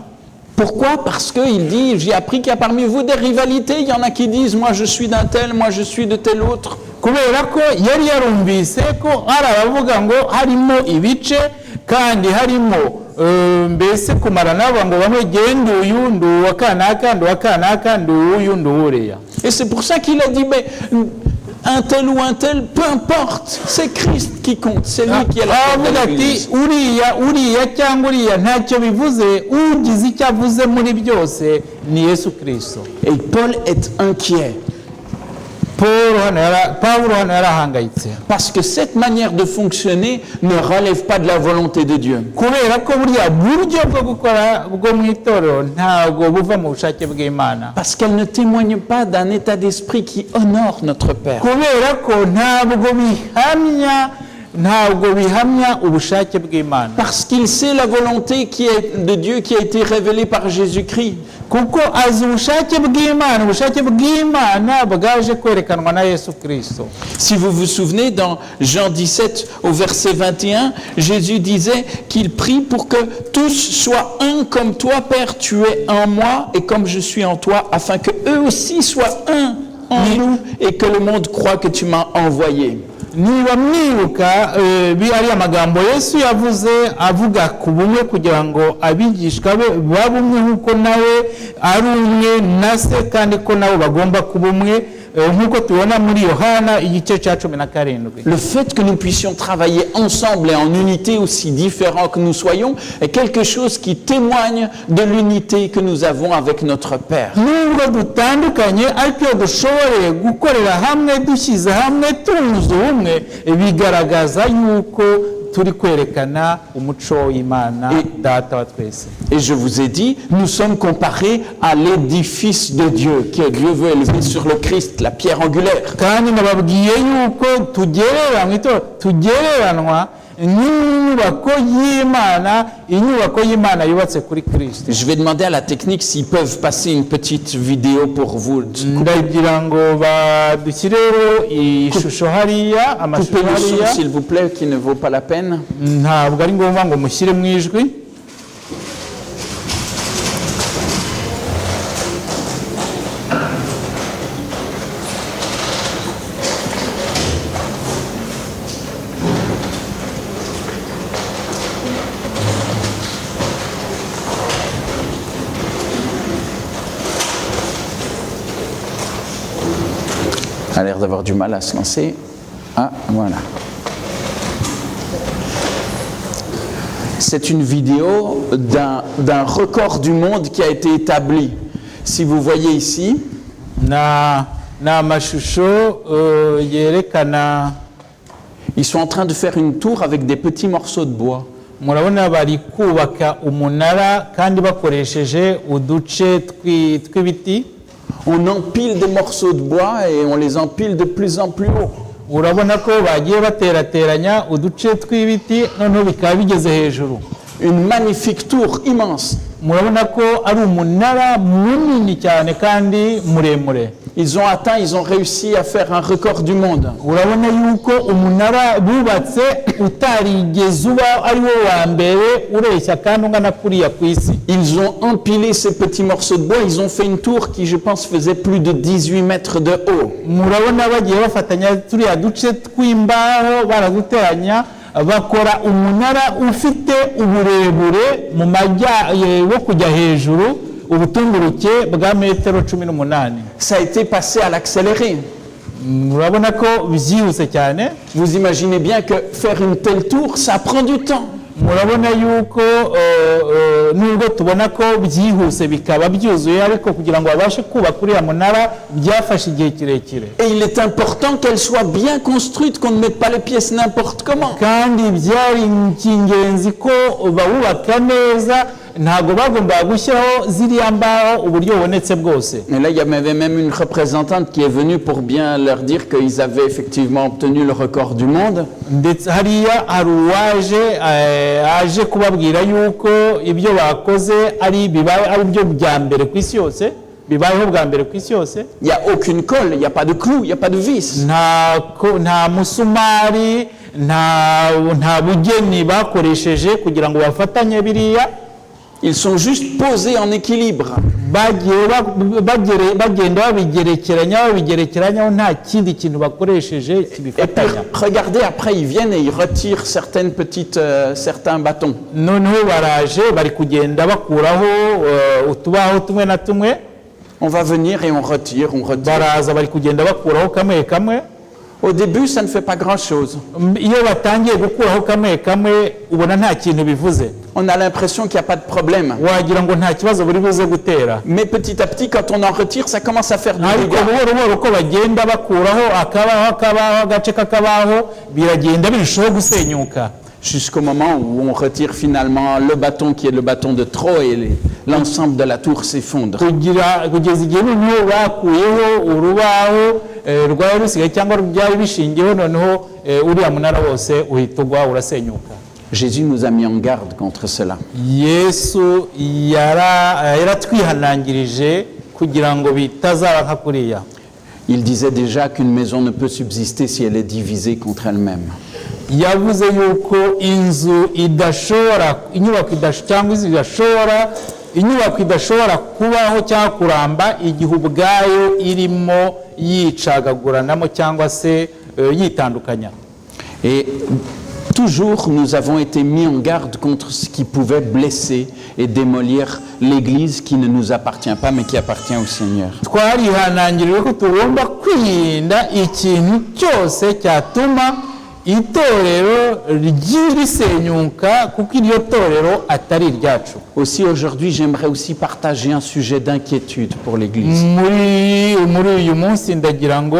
Pourquoi? Parce qu'il dit, j'ai appris qu'il y a parmi vous des rivalités. Il y en a qui disent, moi je suis d'un tel, moi je suis de tel autre. Kubera ko yari yarumvise ko hari abavuga ngo harimo ibice kandi harimo mbese kumarana bavuga ngo bamwe genda uyu ndu wa kanaka ndu wa kanaka ndu uyu ndu uriya. Et c'est pour ça qu'il a dit, mais un tel ou un tel, peu importe, c'est Christ qui compte, c'est lui qui est la tête de l'Église. uriya cyangwa uriya ntacyo bivuze, ugize icyo avuze muri byose ni Yesu Kristo. Et Paul est inquiet. Parce que cette manière de fonctionner ne relève pas de la volonté de Dieu. Parce qu'elle ne témoigne pas d'un état d'esprit qui honore notre Père. Parce qu'il sait la volonté de Dieu qui a été révélée par Jésus-Christ. Si vous vous souvenez, dans Jean 17 au verset 21, Jésus disait qu'il prie pour que tous soient un comme toi, Père, tu es en moi et comme je suis en toi, afin que eux aussi soient un en nous et que le monde croit que tu m'as envoyé. Niba mwibuka ari amagambo Yesu yavuze avuga ku bumwe kugira ngo abigishwa be babumwe nkuko nawe ari umwe na se kandi ko nabo bagomba kubumwe nkuko tubona muri Yohana igice cya 17. Le fait que nous puissions travailler ensemble et en unité, aussi différents que nous soyons, est quelque chose qui témoigne de l'unité que nous avons avec notre Père. Nubwo dutandukanye ariko dushobore gukorera hamwe dushyize hamwe tunze ubumwe bigaragaza yuko turi kwerekana umuco w'Imana data wa twese. Et je vous ai dit, nous sommes comparés à l'édifice de Dieu que Dieu veut élever sur le Christ, la pierre angulaire. Kandi nababwiye yuko tugereranwa inyubako y'Imana yubatse kuri Kristo. Je vais demander à la technique s'ils peuvent passer une petite vidéo pour vous. Ndagira ngo badushyireho ishusho hariya amashusho hariya, s'il vous plaît, qui ne vaut pas la peine. Ntabwo ari ngombwa ngo mushyire mu ijwi. A l'air d'avoir du mal à se lancer. Ah, voilà. C'est une vidéo d'un record du monde qui a été établi. Si vous voyez ici, Ils sont en train de faire une tour avec des petits morceaux de bois. murabona bari kubaka umunara kandi bakoresheje uduce tw'ibiti. On empile des morceaux de bois et on les empile de plus en plus haut. urabona ko bagiye baterateranya uduce tw'ibiti noneho bikaba bigeze hejuru. Une magnifique tour immense. murabona ko ari umunara munini cyane kandi muremure. Ils ont réussi à faire un record du monde. urabona yuko umunara bubatse utarigeze uba ari wo wa mbere ureshya kandi ungana kuriya ku isi. Ils ont empilé ces petits morceaux de bois, ils ont fait une tour qui, je pense, faisait plus de 18 mètres de haut. murabona bagiye bafatanya turiya duce tw'imbaho baraduteranya bakora umunara ufite uburebure mu majya wo kujya hejuru ubutunguruke bwa metero 18. Ça a été passé à l'accéléré. murabona ko byihuse cyane. Vous imaginez bien que faire une telle tour, ça prend du temps. murabona yuko nubwo tubona ko byihuse bikaba byuzuye ariko kugira ngo babashe kubaka uriya munara byafashe igihe kirekire. Et il est important qu'elle soit bien construite, qu'on ne mette pas les pièces n'importe comment. kandi byari ingenzi ko bawubaka neza ntago bagomba gushyiraho ziriya mbaho uburyo bubonetse bwose. Et là, il y avait même une représentante qui est venue pour bien leur dire qu'ils avaient effectivement obtenu le record du monde. ndetse hariya hari uwaje aje kubabwira yuko ibyo bakoze ari bibaye ari byo bya mbere ku isi yose bibayeho bwa mbere ku isi yose. Il n'y a aucune colle, il n'y a pas de clou, il n'y a pas de vis. nta musumari nta bugeni bakoresheje kugira ngo bafatanye biriya. Ils sont juste posés en équilibre. bagenda babigerekeranya nta kindi kintu bakoresheje kibifatanya. Regardez, après ils viennent et ils retirent certains bâtons. noneho baraje bari kugenda bakuraho utubaho tumwe na tumwe. On va venir et on retire. baraza bari kugenda bakuraho kamwe kamwe. Au début, ça ne fait pas grand-chose. iyo batangiye gukuraho kamwe kamwe ubona nta kintu bivuze. On a l'impression qu'il n'y a pas de problème. wagira ngo nta kibazo buri buze gutera. Mais petit à petit, quand on en retire, ça commence à faire du ariko dégât. buhoro uko bagenda bakuraho akabaho agace k'akabaho biragenda birushaho gusenyuka. Jusqu'au moment où on retire finalement le bâton qui est le bâton de trop et l'ensemble de la tour s'effondre. kugeza igihe noneho bakuyeho urubaho rwari rusigaye cyangwa byari bishingiyeho noneho uriya munara wose uhita ugwa urasenyuka. Jésus nous a mis en garde contre cela. yesu yaratwihanangirije kugira ngo bitazaba nka kuriya. Il disait déjà qu'une maison ne peut subsister si elle est divisée contre elle-même. yavuze yuko inyubako idashobora kubaho cyangwa kuramba igihe ubwayo irimo yicagaguranamo cyangwa se yitandukanya. Et toujours nous avons été mis en garde contre ce qui pouvait blesser et démolir l'Église qui ne nous appartient pas mais qui appartient au Seigneur. twarihanangiriwe ko tugomba kwirinda ikintu cyose cyatuma itorero risenyuka kuko iryo torero atari iryacu. Aussi aujourd'hui, j'aimerais aussi partager un sujet d'inquiétude pour l'Église. muri uyu munsi ndagira ngo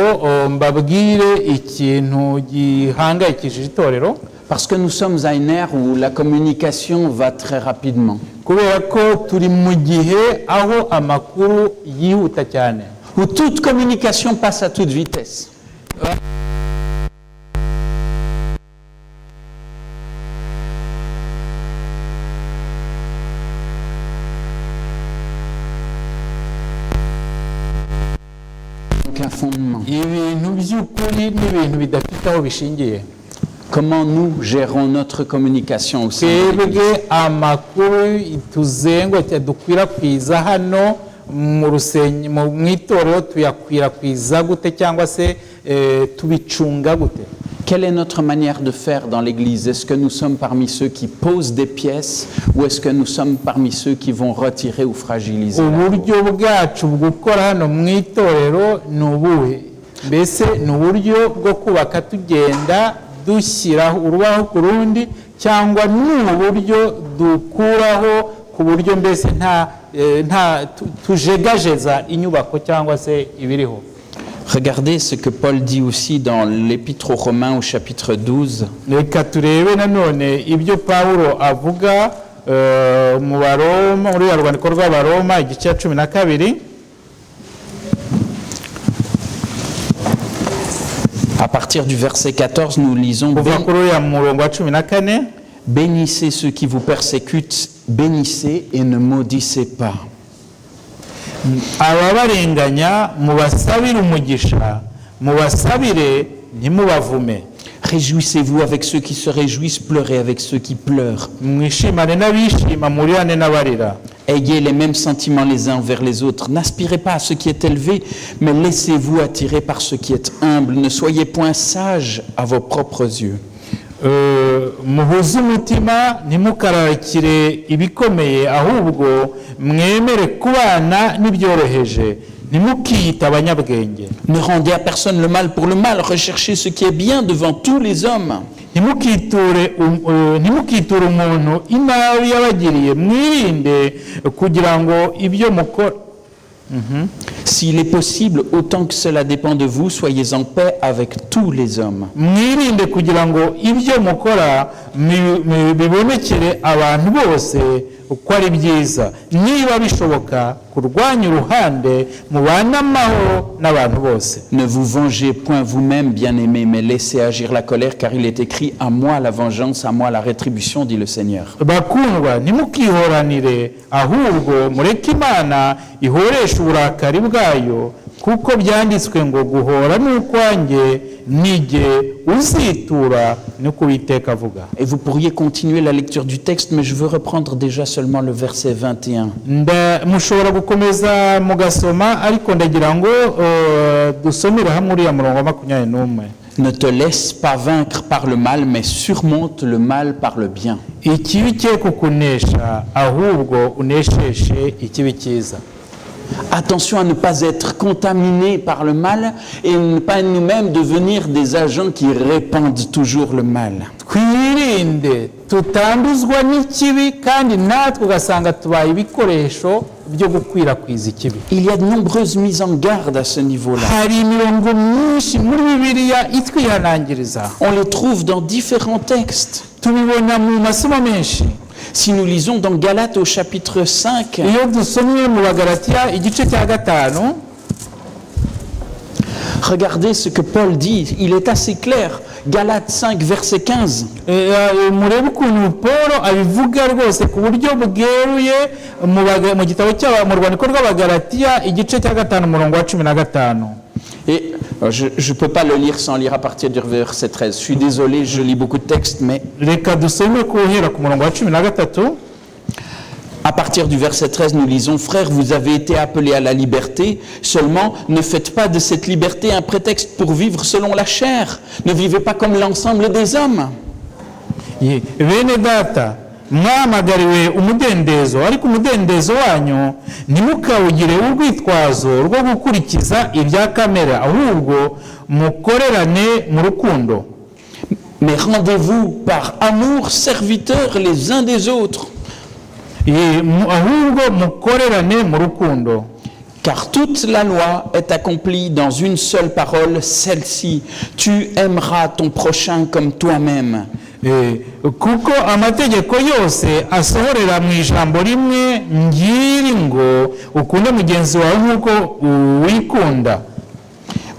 mbabwire ikintu gihangayikishije itorero. Parce que nous sommes à une ère où la communication va très rapidement. kubera ko turi mu gihe aho amakuru yihuta cyane. Où toute communication passe à toute vitesse. Un fondement. ibintu by'ukuri n'ibintu bidafite aho bishingiye. Comment nous gérons notre communication au sein de l'Église? twebwe amakuru tuzengwe dukwirakwiza hano mu itorero tuyakwirakwiza gute cyangwa se tubicunga gute? Quelle est notre manière de faire dans l'Église? Est-ce que nous sommes parmi ceux qui posent des pièces ou est-ce que nous sommes parmi ceux qui vont retirer ou fragiliser? uburyo bwacu bwo gukora hano mu itorero ni ubuhe? mbese ni uburyo bwo kubaka tugenda dushyiraho urubaho ku rundi cyangwa ni uburyo dukuraho ku buryo mbese tujegajeza inyubako cyangwa se ibiriho. Regardez ce que Paul dit aussi dans l'Épître aux Romains au chapitre 12. Reka turebe nanone ibyo Pawulo avuga mu Baroma, muri rwandiko rw'Abaroma igice cya 12. À partir du verset 14, nous lisons bénissez ceux qui vous persécutent, bénissez et ne maudissez pas. Ababarenganya mubasabire umugisha, mubasabire ntimubavume. Réjouissez-vous avec ceux qui se réjouissent, pleurez avec ceux qui pleurent. Mwishimane n'abishima, murirane n'abarira. Ayez les mêmes sentiments les uns envers les autres. N'aspirez pas à ce qui est élevé, mais laissez-vous attirer par ce qui est humble. Ne soyez point sages à vos propres yeux. Muhuze umutima ntimukararikire ibikomeye, ahubwo mwemere kubana n'ibyoroheje, ntimukiyite abanyabwenge. Ne rendez à personne le mal pour le mal, recherchez ce qui est bien devant tous les hommes. Ntimukiture umuntu inabi yabagiriye, mwirinde kugira ngo ibyo mukora. S'il est possible, autant que cela dépend de vous, soyez en paix avec tous les hommes. Mwirinde kugira ngo ibyo mukora bibonekere abantu bose uko ari byiza. Niba bishoboka kurwanya uruhande, mubane amahoro n'abantu bose. Ne vous vengez point vous-même, bien-aimés, mais laissez agir la colère, car il est écrit: à moi la vengeance, à moi la rétribution, dit le Seigneur. Bakundwa, ntimukihoranire, ahubwo mureke Imana ihoresha uburakari bwayo, kuko byanditswe ngo guhora n'ukwanjye nige uzitura niko Uwiteka avuga. Et vous pourriez continuer la lecture du texte, mais je veux reprendre déjà seulement le verset 21. Mushobora gukomeza mugasoma, ariko ndagira ngo dusomere hamwe uriya murongo wa 21. Ne te laisse pas vaincre par le mal, mais surmonte le mal par le bien. Ikibi cye kukunesha, ahubwo unesheshe ikibi cyiza. Attention à ne pas être contaminé par le mal et ne pas nous-mêmes devenir des agents qui répandent toujours le mal. Twirinde tutanduzwa n'ikibi kandi natwe ugasanga tubaye ibikoresho byo gukwirakwiza ikibi. Il y a de nombreuses mises en garde à ce niveau-là. Hari imirongo myinshi muri Bibiliya itwihanangiriza. On les trouve dans différents textes. Tubibona mu masomo menshi. Si nous lisons dans Galates au chapitre 5, regardez ce que Paul dit, il est assez clair. Galates 5, verset 15. Et je ne peux pas le lire sans lire à partir du verset 13. Je suis désolé, je lis beaucoup de textes, mais à partir du verset 13, nous lisons: Frères, vous avez été appelés à la liberté, seulement ne faites pas de cette liberté un prétexte pour vivre selon la chair. Ne vivez pas comme l'ensemble des hommes. Mwamagariwe umudendezo, ariko umudendezo wanyu ntimukawugire urwitwazo rwo gukurikiza ibya kamere, ahubwo mukorerane mu rukundo. Mais rendez-vous par amour serviteurs les uns des autres. Ahubwo mukorerane mu rukundo. Car toute la loi est accomplie dans une seule parole, celle-ci: tu aimeras ton prochain comme toi-même. Kuko amategeko yose asohorera mu ijambo rimwe ngiri ngo ukunde mugenzi wawe nk'uko wikunda.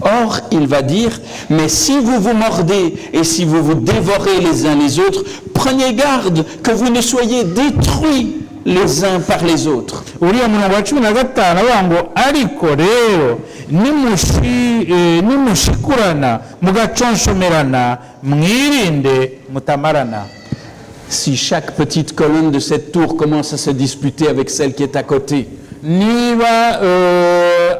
Or, il va dire: mais si vous vous mordez et si vous vous dévorez les uns les autres, prenez garde que vous ne soyez détruits les uns par les autres. Uriya murongo wa 15 avuga ngo ariko rero nimushikurana mugaconshomerana mwirinde mutamarana. Si chaque petite colonne de cette tour commence à se disputer avec celle qui est à côté, niba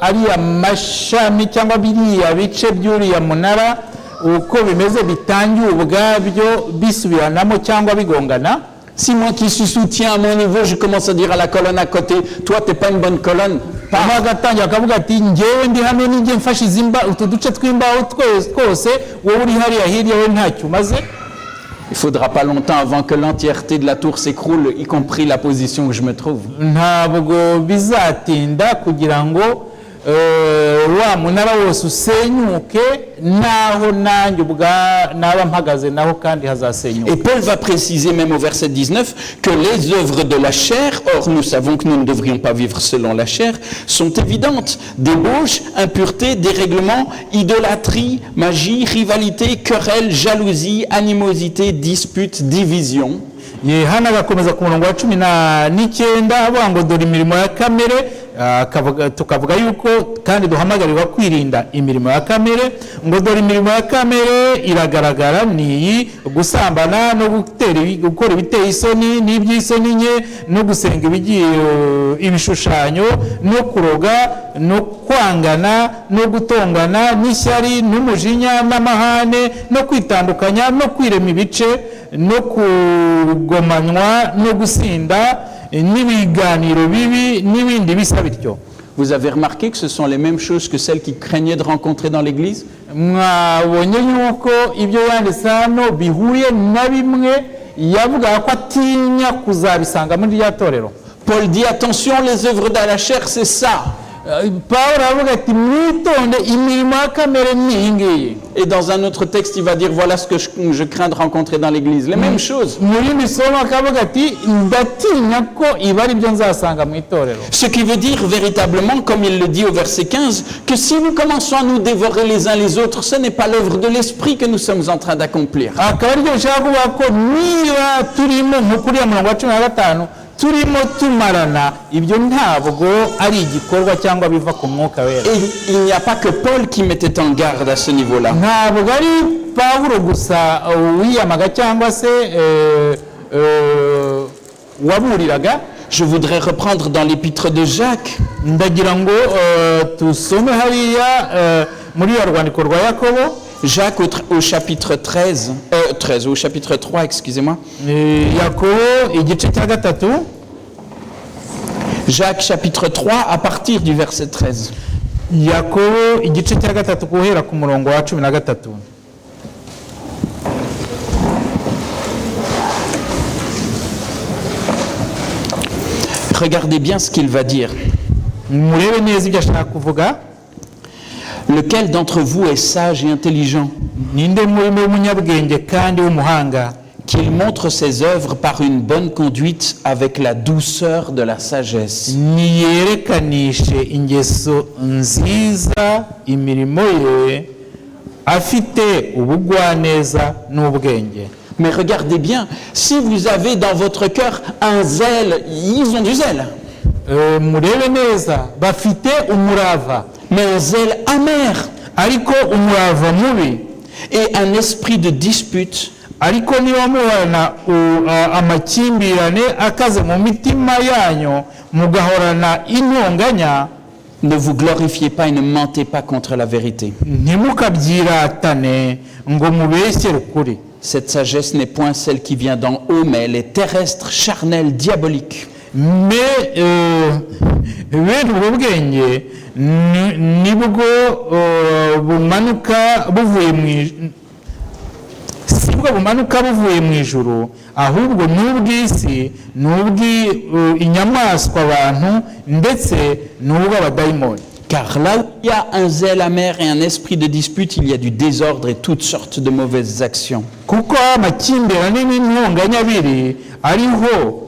ariya mashami cyangwa biriya bice by'uriya munara uko bimeze bitangiye ubwabyo bisubiranamo cyangwa bigongana. Si moi qui suis soutien à mon niveau, je commence à dire à la colonne à côté: toi t'es pas une bonne colonne, agatangira akavuga ati ngewe ndi hano n'inge mfashe izimba utu duce tw'imbaho twose wowe uri hariya hirya we ntacyo umaze. Il faudra pas longtemps avant que l'entièreté de la tour s'écroule, y compris la position où je me trouve. ntabwo bizatinda kugira ngo wa munara wose usenyuke naho nanjye naba mpagaze naho kandi hazasenyuka. Et Paul va préciser même au verset 19 que les œuvres de la chair, or nous savons que nous ne devrions pas vivre selon la chair, sont évidentes. Débauche, impureté, dérèglement, idolâtrie, magie, rivalité, querelle, jalousie, animosité, dispute, division. Hano agakomeza ku murongo wa 19 avuga ngo dore imirimo ya kamere, tukavuga yuko kandi duhamagarirwa kwirinda imirimo ya kamere, ngo dore imirimo ya kamere iragaragara ni gusambana no gukora ibiteye isoni n'iby'isoni nke no gusenga ibishushanyo no kuroga no kwangana no gutongana n'ishyari n'umujinya n'amahane no kwitandukanya no kwirema ibice no kugomanywa no gusinda n'ibiganiro bibi n'ibindi bisa bityo. Vous avez remarqué que ce sont les mêmes choses que celles qu'il craignait de rencontrer dans l'église? Mwabonye yuko ibyo yanditse hano bihuye na bimwe yavuga ko atinya kuzabisanga muri rya torero. Paul dit attention, les œuvres de la chair, c'est ça. Paul avuga ati mwitonde imirimo ya kamere ni iyi ngiyi. Et dans un autre texte, il va dire voilà ce que je crains de rencontrer dans l'église. Les mêmes choses. Ce qui veut dire véritablement, comme il le dit au verset 15, que si nous commençons à nous dévorer les uns les autres, ce n'est pas l'œuvre de l'esprit que nous sommes en train d'accomplir. turimo tumarana ibyo ntabwo ari igikorwa cyangwa biva ku mwuka wera. Et il n'y a pas que Paul qui mettait en garde à ce niveau-là. Ntabwo ari Pawulo gusa wiyamaga cyangwa se waburiraga. Je voudrais reprendre dans l'épître de Jacques. Ndagira ngo tusome hariya muri ya rwandiko rwa Yakobo. Jacques au chapitre 13, au chapitre 3, excusez-moi. Jacques chapitre 3 à partir du verset 13. Regardez bien ce qu'il va dire. Lequel d'entre vous est sage et intelligent? Qu'il montre ses œuvres par une bonne conduite avec la douceur de la sagesse. Mais regardez bien, si vous avez dans votre cœur un zèle, ils ont du zèle. Mais un zèle amer et un esprit de dispute. Ne vous glorifiez pas et ne mentez pas contre la vérité. Cette sagesse n'est point celle qui vient d'en haut, mais elle est terrestre, charnelle, diabolique. Mais nibwo bumanuka buvuye mu ijuru, ahubwo n'ubw'isi n'ubw'inyamaswa abantu ndetse n'ubw'abadayimoni. Car là où il y a un zèle amer et un esprit de dispute, il y a du désordre et toutes sortes de mauvaises actions. Kuko amakimbirane n'intonganya biri ariho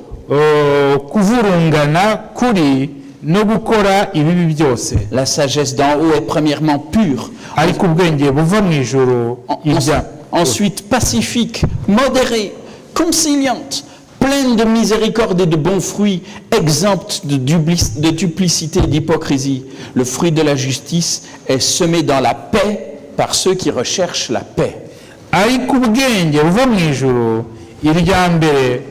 kuvurungana kuri no gukora ibibi byose. La sagesse d'en haut est premièrement pure, ariko ubwenge buva mu ijuru. Ensuite pacifique, modérée, conciliante, pleine de miséricorde et de bons fruits, exempte de duplicité et d'hypocrisie. Le fruit de la justice est semé dans la paix par ceux qui recherchent la paix. Ariko ubwenge buva mu ijuru irya mbere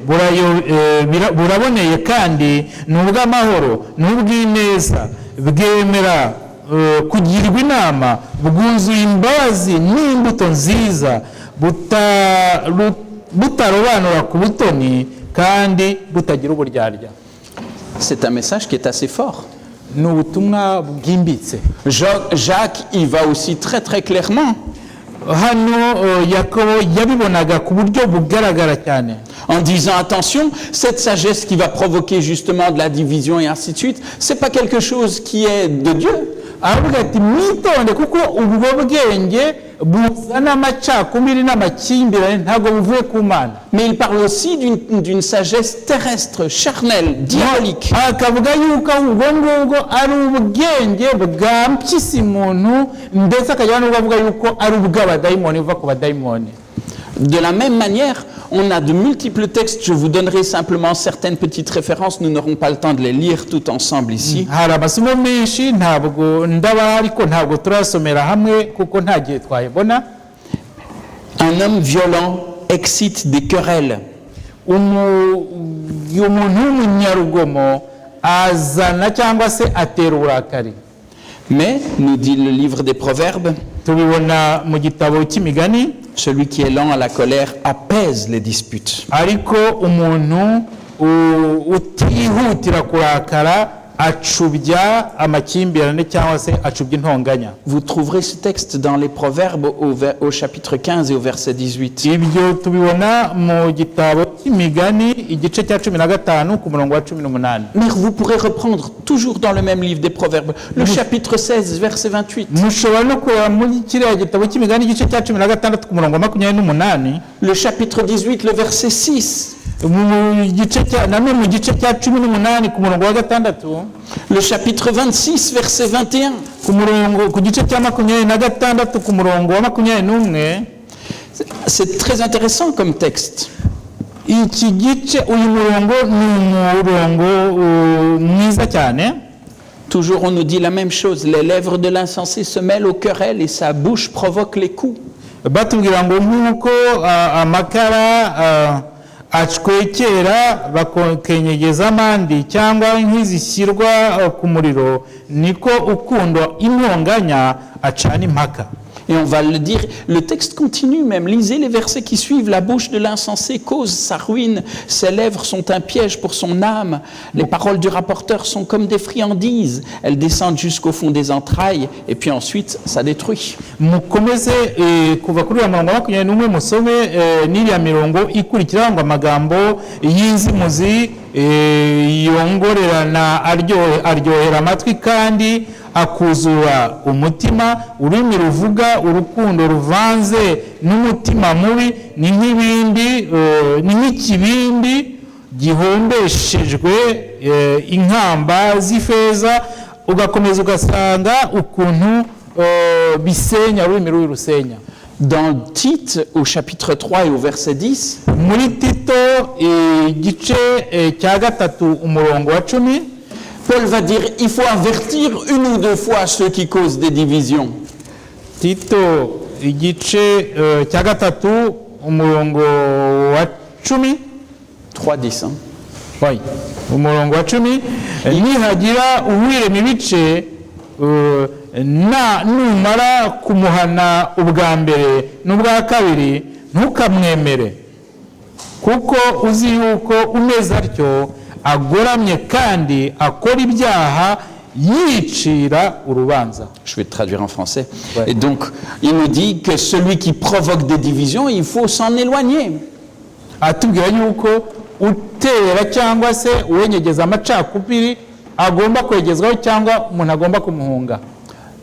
buraboneye kandi n'ubw'amahoro n'ubw'ineza bwemera kugirwa inama bwuzuye imbabazi n'imbuto nziza butarobanura ku butoni kandi butagira uburyarya. C'est un message qui est assez fort. Ni ubutumwa bwimbitse. Jacques, il va aussi très très clairement. hano Yakobo yabibonaga ku buryo bugaragara cyane, en disant attention, cette sagesse qui va provoquer justement de la division et ainsi de suite, c'est pas quelque chose qui est de Dieu. aravuga ati mwitonde kuko ubwo bwenge buzana amacakubiri n'amakimbirane ntabwo buvuye ku Mana. Mais il parle aussi d'une sagesse terrestre, charnelle, diabolique. akavuga yuko ubwo ngubwo ari ubwenge bwa mpyisi muntu, ndetse akajya n'ubwo avuga yuko ari ubw'abadayimoni buva ku badayimoni. De la même manière, on a de multiples textes. Je vous donnerai simplement certaines petites références. Nous n'aurons pas le temps de les lire tout ensemble ici. hari amasomo menshi ntabwo ndaba ariko ntabwo turasomera hamwe kuko nta gihe twayibona. Un homme violent excite des querelles. umuntu w'umunyarugomo azana cyangwa se atera uburakari. Mais, nous dit le livre des Proverbes, tubibona mu gitabo cy'imigani, celui qui est lent à la colère apaise les disputes. ariko umuntu utihutira kurakara acubya amakimbirane cyangwa se acubya intonganya. Vous trouverez ce texte dans les Proverbes au chapitre 15 et au verset 18. ibyo tubibona mu gitabo cy'imigani igice cya 15 ku murongo wa 18. Mais vous pourrez reprendre toujours dans le même livre des Proverbes, le chapitre 16, verset 28. mushobora no kureba muri kiriya gitabo cy'imigani igice cya 16 ku murongo wa 28, Le chapitre 18, le verset 6. mu gice cya 18 ku murongo wa 6, Le chapitre 26, verset 21. ku gice cya 26 ku murongo wa 21. C'est très intéressant comme texte. iki gice uyu murongo ni umurongo mwiza cyane. Toujours on nous dit la même chose, les lèvres de l'insensé se mêlent aux querelles et sa bouche provoque les coups. batubwira ngo nk'uko amakara acwekera bakenyegeza amandi cyangwa nk'izishyirwa ku muriro, niko ukundwa intonganya acana impaka. Et on va le dire, le texte continue même. Lisez les versets qui suivent. La bouche de l'insensé cause sa ruine. Ses lèvres sont un piège pour son âme. Les paroles du rapporteur sont comme des friandises. Elles descendent jusqu'au fond des entrailles et puis ensuite, ça détruit. mukomeze kuva kuri ya murongo wa 21 musome n'iriya mirongo ikurikira ngo amagambo y'inzimuzi yongorerana aryohera amatwi kandi akuzura umutima. ururimi ruvuga urukundo ruvanze n'umutima mubi ni nk'ikibindi gihombeshejwe inkamba z'ifeza. ugakomeza ugasanga ukuntu bisenya, ururimi ruri rusenya. Dans Tite, au chapitre 3 et au verset 10, muri Tito igice cya 3 umurongo wa 10, Paul va dire il faut avertir une ou deux fois ceux qui causent des divisions. Tito igice cya 3 umurongo wa 10, 3:10. Wai, umurongo wa 10, nihagira uwirema ibice numara kumuhana ubwa mbere n'ubwa kabiri ntukamwemere, kuko uzi yuko umeze atyo agoramye kandi akora ibyaha yicira urubanza. Je vais traduire en français. Ouais. Et donc, il nous dit que celui qui provoque des divisions, il faut s'en éloigner. atubwira yuko utera cyangwa se uwenyegeza amacakubiri agomba kwegezwaho cyangwa umuntu agomba kumuhunga.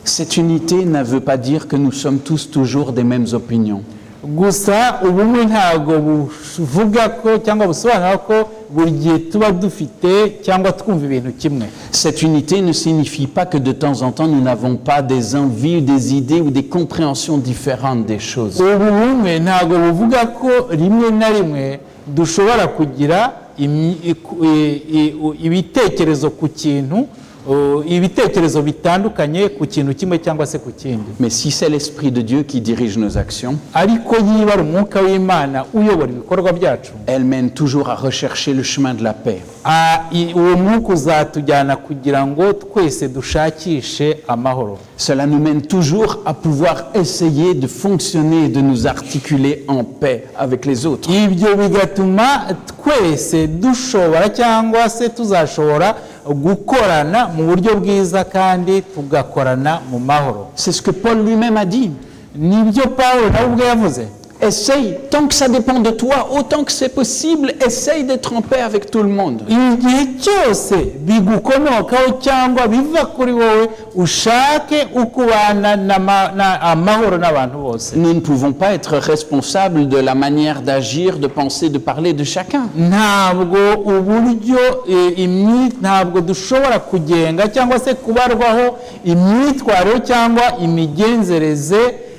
Cette unité ne veut pas dire que nous sommes tous toujours des mêmes opinions. gusa ubumwe ntabwo buvuga ko cyangwa busobanura ko buri gihe tuba dufite cyangwa twumva ibintu kimwe. Cette unité ne signifie pas que de temps en temps nous n'avons pas des envies, des idées ou des compréhensions différentes des choses. ubumwe ntabwo buvuga ko rimwe na rimwe dushobora kugira ibitekerezo ku kintu, ibitekerezo bitandukanye ku kintu kimwe cyangwa se ku kindi. Mais si c'est l'Esprit de Dieu qui dirige nos actions, ariko yiba ari umwuka w'Imana uyobora ibikorwa byacu, elle mène toujours à rechercher le chemin de la paix. uwo mwuka uzatujyana kugira ngo twese dushakishe amahoro. Cela nous mène toujours à pouvoir essayer de fonctionner et de nous articuler en paix avec les autres. ibyo bigatuma twese dushobora cyangwa se tuzashobora gukorana mu buryo bwiza kandi tugakorana mu mahoro. C'est ce que Paul lui-même a dit. nibyo Pawulo nawe ubwe yavuze. Essaye, tant que ça dépend de toi, autant que c'est possible, essaye d'être en paix avec tout le monde. Igihe cyose bigukomokaho cyangwa biva kuri wowe ushake ukubana amahoro n'abantu bose. Nous ne pouvons pas être responsables de la manière d'agir, de penser, de parler de chacun. Ntabwo dushobora kugenga cyangwa se kubarwaho imyitwarire cyangwa imigenzereze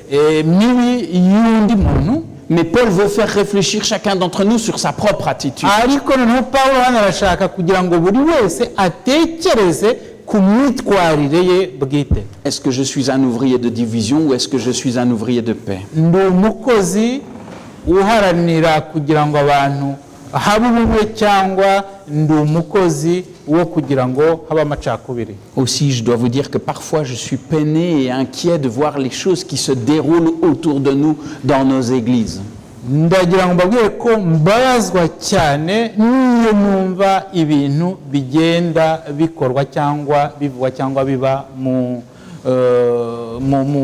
mibi y'undi muntu. Mais Paul veut faire réfléchir chacun d'entre nous sur sa propre attitude. Ariko noneho Pawulo hano arashaka kugira ngo buri wese atekereze ku myitwarire ye bwite. Est-ce que je suis un ouvrier de division ou est-ce que je suis un ouvrier de paix? Ndi umukozi uharanira kugira ngo abantu habe ubumwe cyangwa ndi umukozi wo kugira ngo habe amacakubiri. Aussi, je dois vous dire que parfois je suis peiné et inquiet de voir les choses qui se déroulent autour de nous dans nos églises. Ndagira ngo mbabwire ko mbabazwa cyane n'iyo numva ibintu bigenda bikorwa cyangwa bivugwa cyangwa biba mu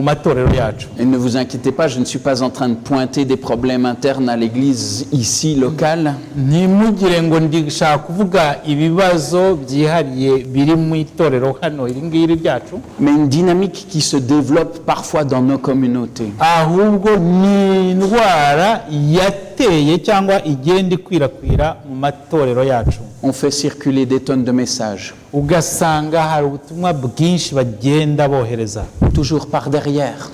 matorero yacu. Et ne vous inquiétez pas, je ne suis pas en train de pointer des problèmes internes à l'église ici locale. Ntimugire ngo ndishaka kuvuga ibibazo byihariye biri mu itorero hano iri ngiri ryacu. Mais une dynamique qui se développe parfois dans nos communautés. Ahubwo ni indwara yateye cyangwa igenda ikwirakwira mu matorero yacu. On fait circuler des tonnes de messages. Ugasanga hari ubutumwa bwinshi bagenda bohereza. Toujours par derrière.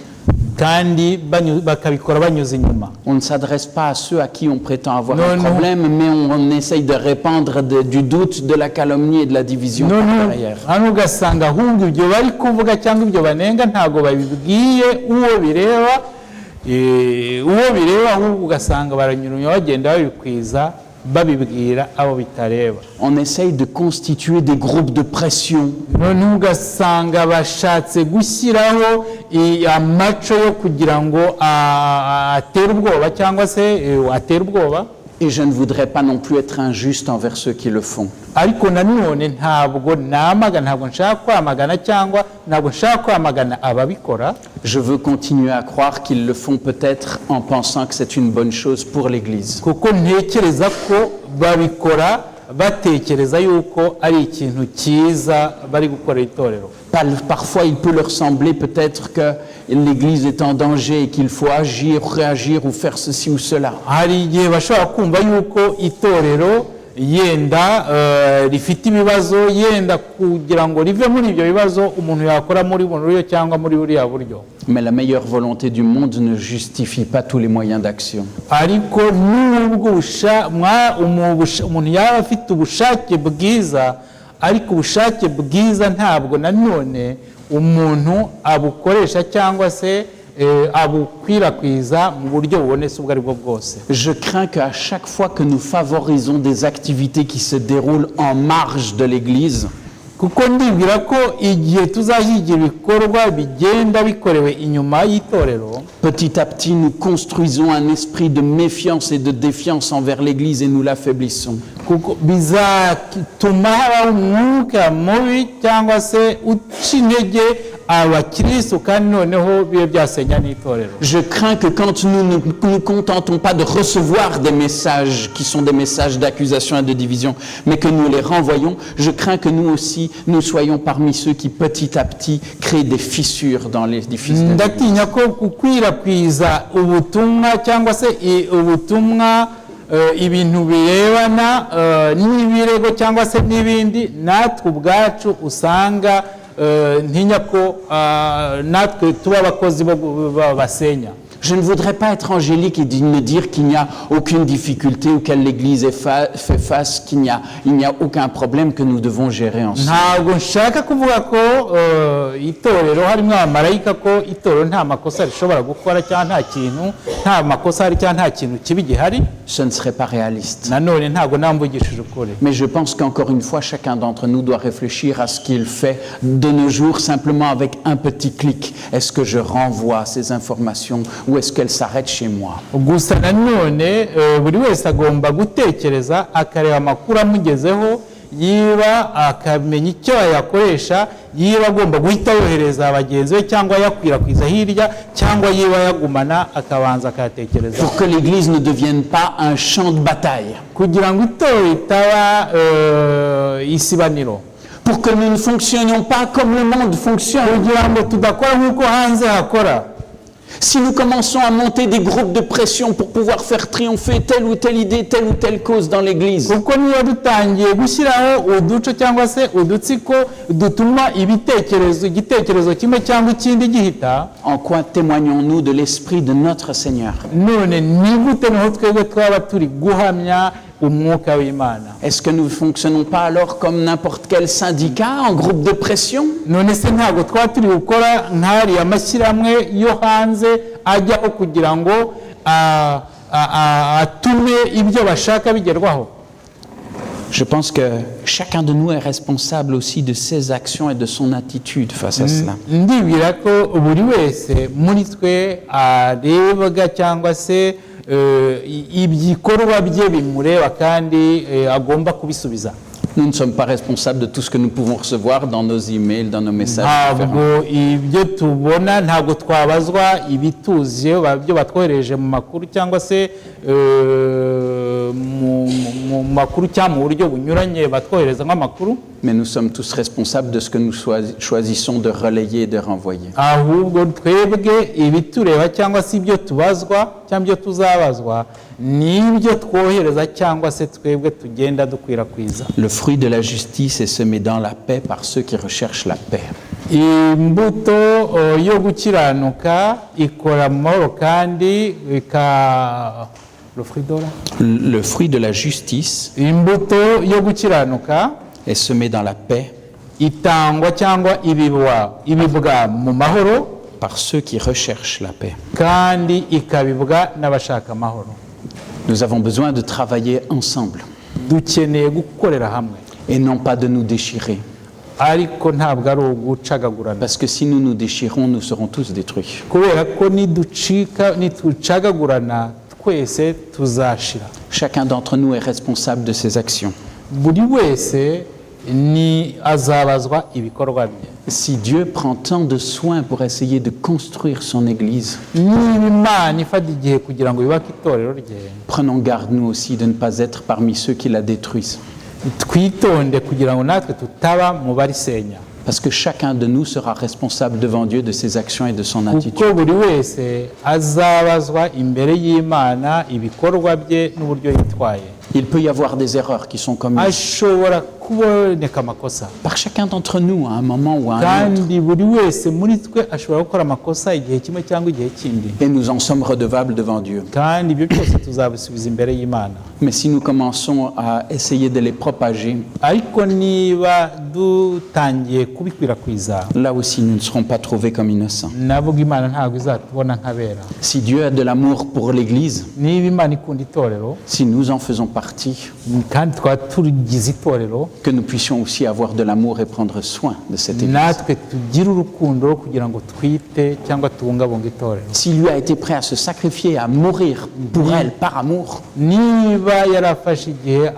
Kandi bakabikora banyuze inyuma. On ne s'adresse pas à ceux à qui on prétend avoir un problème, mais on essaye de répandre du doute, de la calomnie et de la division par derrière. Hano ugasanga ahubwo ibyo bari kuvuga cyangwa ibyo banenga ntago babibwiye uwo bireba ahubwo ugasanga baranyuranya bagenda babikwiza babibwira abo bitareba. On essaye de constituer des groupes de pression. None ugasanga bashatse gushyiraho amaco yo kugira ngo atere ubwoba cyangwa se atere ubwoba. Et je ne voudrais pas non plus être injuste envers ceux qui le font. Ariko nanone ntabwo nshaka kwamagana cyangwa ntabwo nshaka kwamagana ababikora. Je veux continuer à croire qu'ils le font peut-être en pensant que c'est une bonne chose pour l'Église. Kuko ntekereza ko babikora batekereza yuko ari ikintu cyiza bari gukora itorero. Parfois, il peut leur sembler peut-être que l'Église est en danger et qu'il faut agir, réagir ou faire ceci ou cela. Hari igihe bashobora kumva yuko itorero yenda rifite ibibazo yenda kugira ngo rive muri ibyo bibazo umuntu yakora muri buryo cyangwa muri buriya buryo. Mais la meilleure volonté du monde ne justifie pas tous les moyens d'action. Ariko nubwo umuntu yaba afite ubushake bwiza, ariko ubushake bwiza ntabwo nanone umuntu abukoresha cyangwa se abukwirakwiza mu buryo bubonetse ubwo ari bwo bwose. Je crains qu'à chaque fois que nous favorisons des activités qui se déroulent en marge de l'Église, kuko ndibwira ko igihe tuzahigira ibikorwa bigenda bikorewe inyuma y'itorero, petit à petit nous construisons un esprit de méfiance et de défiance envers l'Église et nous l'affaiblissons. Kuko bizatuma habaho umwuka mubi cyangwa se uca intege abakristo kandi noneho bibe byasenya n'itorero. Je crains que quand nous ne nous contentons pas de recevoir des messages qui sont des messages d'accusation et de division, mais que nous les renvoyons, je crains que nous aussi nous soyons parmi ceux qui petit à petit créent des fissures dans l'édifice de l'Église. Ndatinya ko gukwirakwiza ubutumwa cyangwa se ubutumwa ibintu birebana n'ibirego cyangwa se n'ibindi natwe ubwacu usanga ntinya ko natwe tuba abakozi basenya. Je ne voudrais pas être angélique et me dire qu'il n'y a aucune difficulté auquel l'Église fait face, qu'il n'y a aucun problème que nous devons gérer ensemble. Ntabwo nshaka kuvuga ko itorero harimo abamarayika ko itorero nta makosa rishobora gukora cyangwa nta makosa hari cyangwa nta kintu kibi gihari. Ce ne serait pas réaliste. Nanone ntabwo namvugishije ukuri. Mais je pense qu'encore une fois, chacun d'entre nous doit réfléchir à ce qu'il fait de nos jours simplement avec un petit clic. Est-ce que je renvoie ces informations ou est-ce qu'elles s'arrêtent chez moi? Gusa nanone buri wese agomba gutekereza akareba amakuru amugezeho yiba akamenya icyo yakoresha yiba agomba guhita yohereza abagenzi be cyangwa yakwirakwiza hirya cyangwa yiba yagumana akabanza akayatekereza pour que l'Église ne devienne pas un champ de bataille, kugira ngo itorero itaba isibaniro, pour que nous ne fonctionnions pas comme le monde fonctionne. kugira ngo tudakora nk'uko hanze hakora. Si nous commençons à monter des groupes de pression pour pouvoir faire triompher telle ou telle idée, telle ou telle cause dans l'Église, kuko niba dutangiye gushyiraho uduco cyangwa se udutsiko dutuma igitekerezo kimwe cyangwa ikindi gihita, en quoi témoignons-nous de l'Esprit de notre Seigneur? none ni gute naho twebwe twaba turi guhamya umwuka w'Imana? Est-ce que nous ne fonctionnons pas alors comme n'importe quel syndicat en groupe de pression? none se ntabwo twaba turi gukora nk'ariya amashyirahamwe yo hanze ajyaho kugira ngo atume ibyo bashaka bigerwaho? Je pense que chacun de nous est responsable aussi de ses actions et de son attitude face à cela. ndibwira ko buri wese muri twe arebwa cyangwa se ibikorwa bye bimureba kandi agomba kubisubiza. Nous ne sommes pas responsables de tout ce que nous pouvons recevoir dans nos emails, dans nos messages. ntabwo ibyo tubona, ntabwo twabazwa ibituzi byo batwohereje mu makuru cyangwa se mu makuru cyangwa mu buryo bunyuranye batwohereza nk'amakuru. Mais nous sommes tous responsables de ce que nous choisissons de relayer et de renvoyer. ahubwo twebwe ibitureba cyangwa se ibyo tubazwa cyangwa ibyo tuzabazwa n'ibyo twohereza cyangwa se twebwe tugenda dukwirakwiza. Le fruit de la justice est semé dans la paix par ceux qui recherchent la paix. imbuto yo gukiranuka ikora amahoro kandi Le fruit de la justice imbuto yo gukiranuka est semé dans la paix itangwa cyangwa ibibwa mu mahoro par ceux qui recherchent la paix. kandi ikabibwa n'abashaka amahoro. Nous avons besoin de travailler ensemble dukeneye gukorera hamwe et non pas de nous déchirer. ariko ntabwo ari ugucagagurana, Parce que si nous nous déchirons, nous serons tous détruits. kubera ko nitucagagurana twese tuzashira. Chacun d'entre nous est responsable de ses actions. buri wese ni azabazwa ibikorwa bye. Si Dieu prend tant de soin pour essayer de construire son Église, niba Imana ifata igihe kugira ngo yubake itorero rye, prenons garde nous aussi de ne pas être parmi ceux qui la détruisent. twitonde kugira ngo natwe tutaba mu barisenya, Parce que chacun de nous sera responsable devant Dieu de ses actions et de son attitude. kuko buri wese azabazwa imbere y'Imana ibikorwa bye n'uburyo yitwaye. Il peut y avoir des erreurs qui sont commises ashobora kuboneka amakosa, par chacun d'entre nous à un moment ou à un autre. kandi buri wese muri twe ashobora gukora amakosa igihe kimwe cyangwa igihe kindi, Et nous en sommes redevables devant Dieu. kandi ibyo byose tuzabisubiza imbere y'Imana. Mais si nous commençons à essayer de les propager, ariko niba dutangiye kubikwirakwiza, là aussi nous ne serons pas trouvés comme innocents. nabwo Imana ntabwo izatubona nk'abera. Si Dieu a de l'amour pour l'Église, niba Imana ikunda itorero si nous en faisons partie, kandi twaba tugize itorero, que nous puissions aussi avoir de l'amour et prendre soin de cette Église. natwe tugire urukundo kugira ngo twite cyangwa tubungabunge itorero. S'il lui a été prêt à se sacrifier, à mourir pour elle par amour, niba yarafashe igihe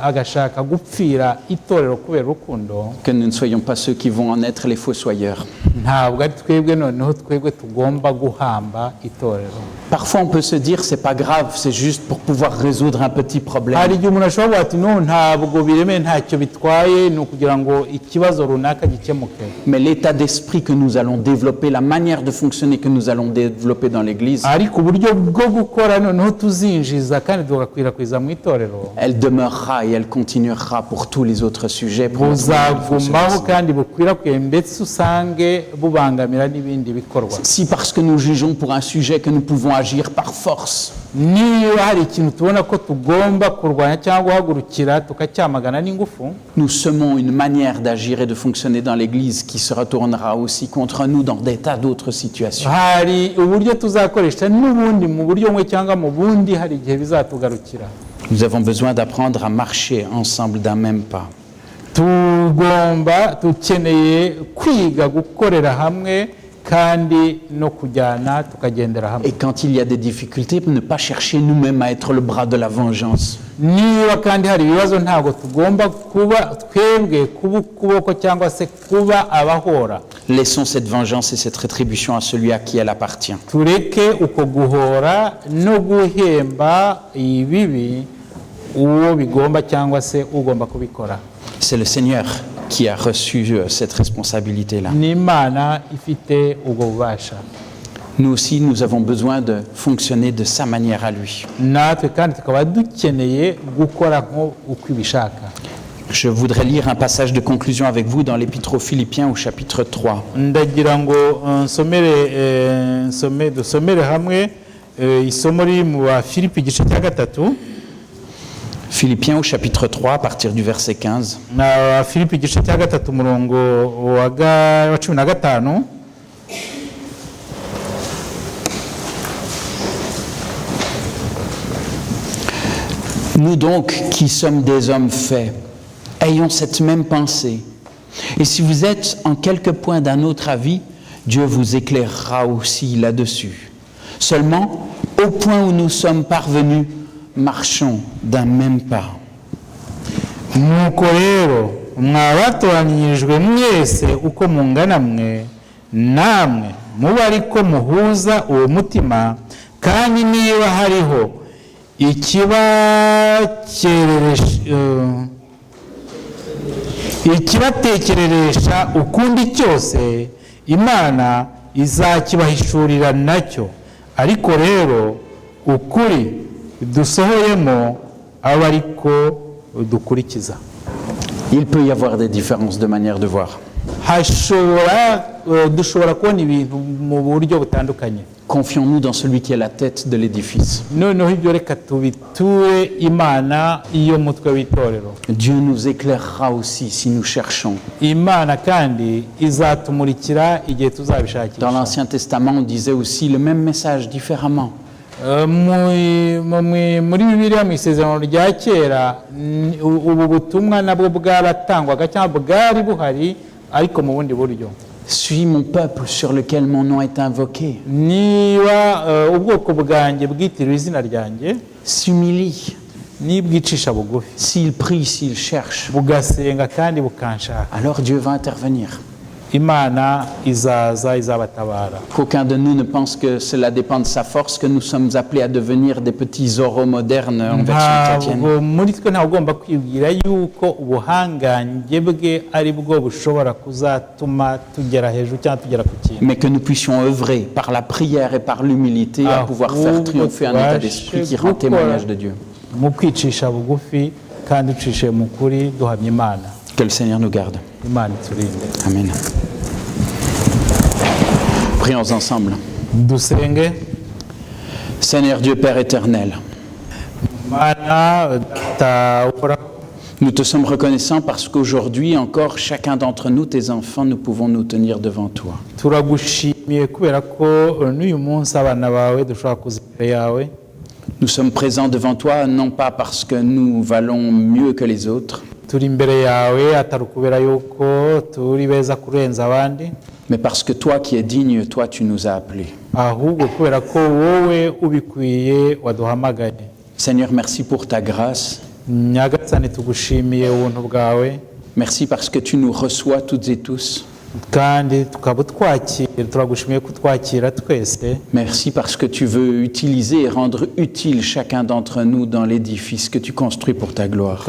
agashaka gupfira itorero kubera urukundo, que nous ne soyons pas ceux qui vont en être les fossoyeurs. ntabwo ari twebwe noneho twebwe tugomba guhamba itorero. Parfois on peut se dire c'est pas grave, c'est juste pour pouvoir résoudre un petit problème. hari igihe umuntu ashobora kuvuga ati no ntabwo biremeye, ntacyo bitwaye, ni ukugira ngo ikibazo runaka gikemuke. Mais l'état d'esprit que nous allons développer, la manière de fonctionner que nous allons développer dans l'Église, ariko uburyo bwo gukora noneho tuzinjiza kandi tugakwirakwiza mu itorero elle demeurera et elle continuera pour tous les autres sujets. Pour notre buzagumaho fonctionnement. kandi bukwirakwiye ndetse usange bubangamira n'ibindi bikorwa. Si parce que nous jugeons pour un sujet que nous pouvons agir par force, niba hari ikintu tubona ko tugomba kurwanya cyangwa guhagurukira tukacyamagana n'ingufu, nous semons une manière d'agir et de fonctionner dans l'Église qui se retournera aussi contre nous dans des tas d'autres situations. hari uburyo tuzakoresha n'ubundi mu buryo bumwe cyangwa mu bundi hari igihe bizatugarukira. Nous avons besoin d'apprendre à marcher ensemble d'un même pas. dukeneye kwiga gukorera hamwe kandi no kujyana tukagendera hamwe. Et quand il y a des difficultés, ne pas chercher nous-mêmes à être le bras de la vengeance. Niba kandi hari ibibazo ntabwo tugomba kuba twebwe kuba ukuboko cyangwa se kuba abahora. Laissons cette vengeance et cette rétribution à celui à qui elle appartient. Tureke uko guhora no guhemba ibibi uwo bigomba cyangwa se ugomba kubikora. C'est le Seigneur qui a reçu cette responsabilité-là. N'Imana ifite ubwo bubasha. Nous aussi, nous avons besoin de fonctionner de sa manière à lui. Natwe kandi tukaba dukeneye gukora nko uko ibishaka. Je voudrais lire un passage de conclusion avec vous dans l'Épître aux Philippiens au chapitre 3. Ndagira ngo dusomere hamwe isomo riri mu Bafilipi igice cya 3. Philippiens au chapitre 3 à partir du verset 15. Na Filipi igice cya 3 umurongo wa 15. Nous donc, qui sommes des hommes faits, ayons cette même pensée. Et si vous êtes en quelque point d'un autre avis, Dieu vous éclairera aussi là-dessus. Seulement, au point où nous sommes parvenus, marchons d'un même pas. Nuko rero mwabatoranyirijwe mwese uko mungana mwe namwe muba ariko muhuza uwo mutima, kandi niba hariho ikibatekereresha ukundi cyose, Imana izakibahishurira nacyo. Ariko rero ukuri dusohoyemo aba ariko dukurikiza. Il peut y avoir des différences de manière de voir. Dushobora kubona ibintu mu buryo butandukanye. Confions-nous dans celui qui est la tête de l'édifice. Noneho ibyo reka tubiture Imana iyo mutwe w'itorero. Dieu nous éclairera aussi si nous cherchons. Imana kandi izatumurikira igihe tuzabishakisha. Dans l'Ancien Testament, on disait aussi le même message différemment. Muri Bibiliya mu isezerano rya kera ubu butumwa nabwo bwaratangwaga cyangwa bwari buhari ariko mu bundi buryo. Suis mon peuple sur lequel mon nom est invoqué. Niba ubwoko bwanjye bwitiriwe izina ryanjye, s'humilie, nibwicisha bugufi, s'il prie, s'il cherche, bugasenga kandi bukanshaka, alors Dieu va intervenir. Imana izaza izabatabara. Qu'aucun de nous ne pense que cela dépend de sa force, que nous sommes appelés à devenir des petits Zorro modernes en version chrétienne. Muri twe ntabwo ugomba kwibwira yuko ubuhangange bwe ari bwo bushobora kuzatuma tugera hejuru cyangwa tugera ku kintu. Mais que nous puissions œuvrer par la prière et par l'humilité à pouvoir faire triompher un état d'esprit qui rend témoignage de Dieu. Mu kwicisha bugufi kandi ucishe mu kuri duhamya Imana. Que le Seigneur nous garde. Imana iturinde. Amen. Prions ensemble. Dusenge. Seigneur Dieu Père éternel, nous te sommes reconnaissants parce qu'aujourd'hui encore, chacun d'entre nous, tes enfants, nous pouvons nous tenir devant toi. Nous sommes présents devant toi non pas parce que nous valons mieux que les autres, mais parce que toi qui es digne, toi tu nous as appelés. Seigneur, merci pour ta grâce. Merci parce que tu nous reçois toutes et tous. Merci parce que tu veux utiliser et rendre utile chacun d'entre nous dans l'édifice que tu construis pour ta gloire.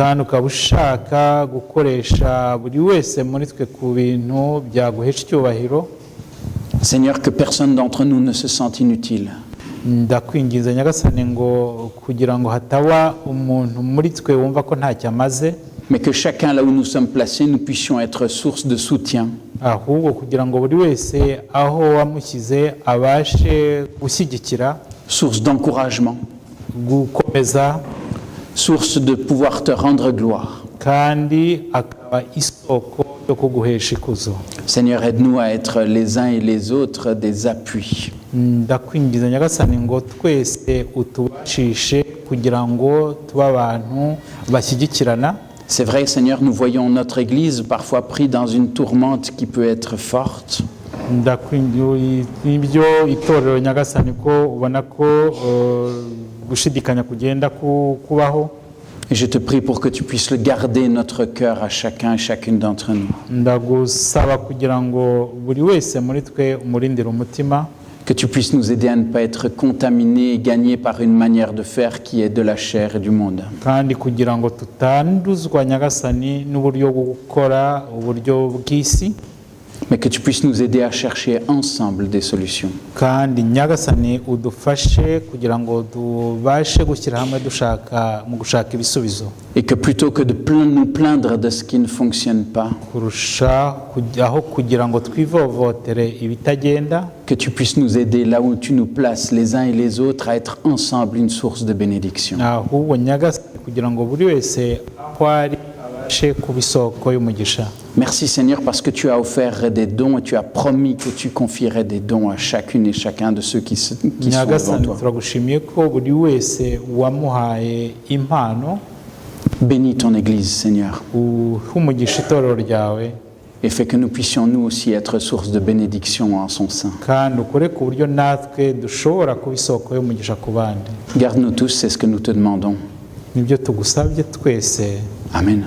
Seigneur, que personne d'entre nous ne se sente inutile. Mais que chacun, là où nous sommes placés, nous puissions être source de soutien. Source d'encouragement. Source de pouvoir te rendre gloire. Seigneur, aide-nous à être les uns et les autres des appuis. C'est vrai, Seigneur, nous voyons notre Église parfois prise dans une tourmente qui peut être forte. ibyo itorero nyagasani ko ubona ko gushidikanya kugenda kubaho. Et je te prie pour que tu puisses le garder notre cœur à chacun et chacune d'entre nous. Ndagusaba kugira ngo buri wese muri twe umurindire umutima. Que tu puisses nous aider à ne pas être contaminés et gagnés par une manière de faire qui est de la chair et du monde. Kandi kugira ngo tutanduzwa nyagasani n'uburyo bwo gukora uburyo bw'isi. Mais que tu puisses nous aider à chercher ensemble des solutions. Kandi nyagasani udufashe kugira ngo tubashe gushyira hamwe mu gushaka ibisubizo. Et que plutôt que de nous plaindre de ce qui ne fonctionne pas, que tu puisses nous aider là où tu nous places les uns et les autres à être ensemble une source de bénédiction. Merci Seigneur parce que tu as offert des dons et tu as promis que tu confierais des dons à chacune et chacun de ceux qui sont devant toi. Bénis ton Église, Seigneur. Et fais que nous puissions nous aussi être source de bénédiction en son sein. Garde-nous tous, c'est ce que nous te demandons. Amen.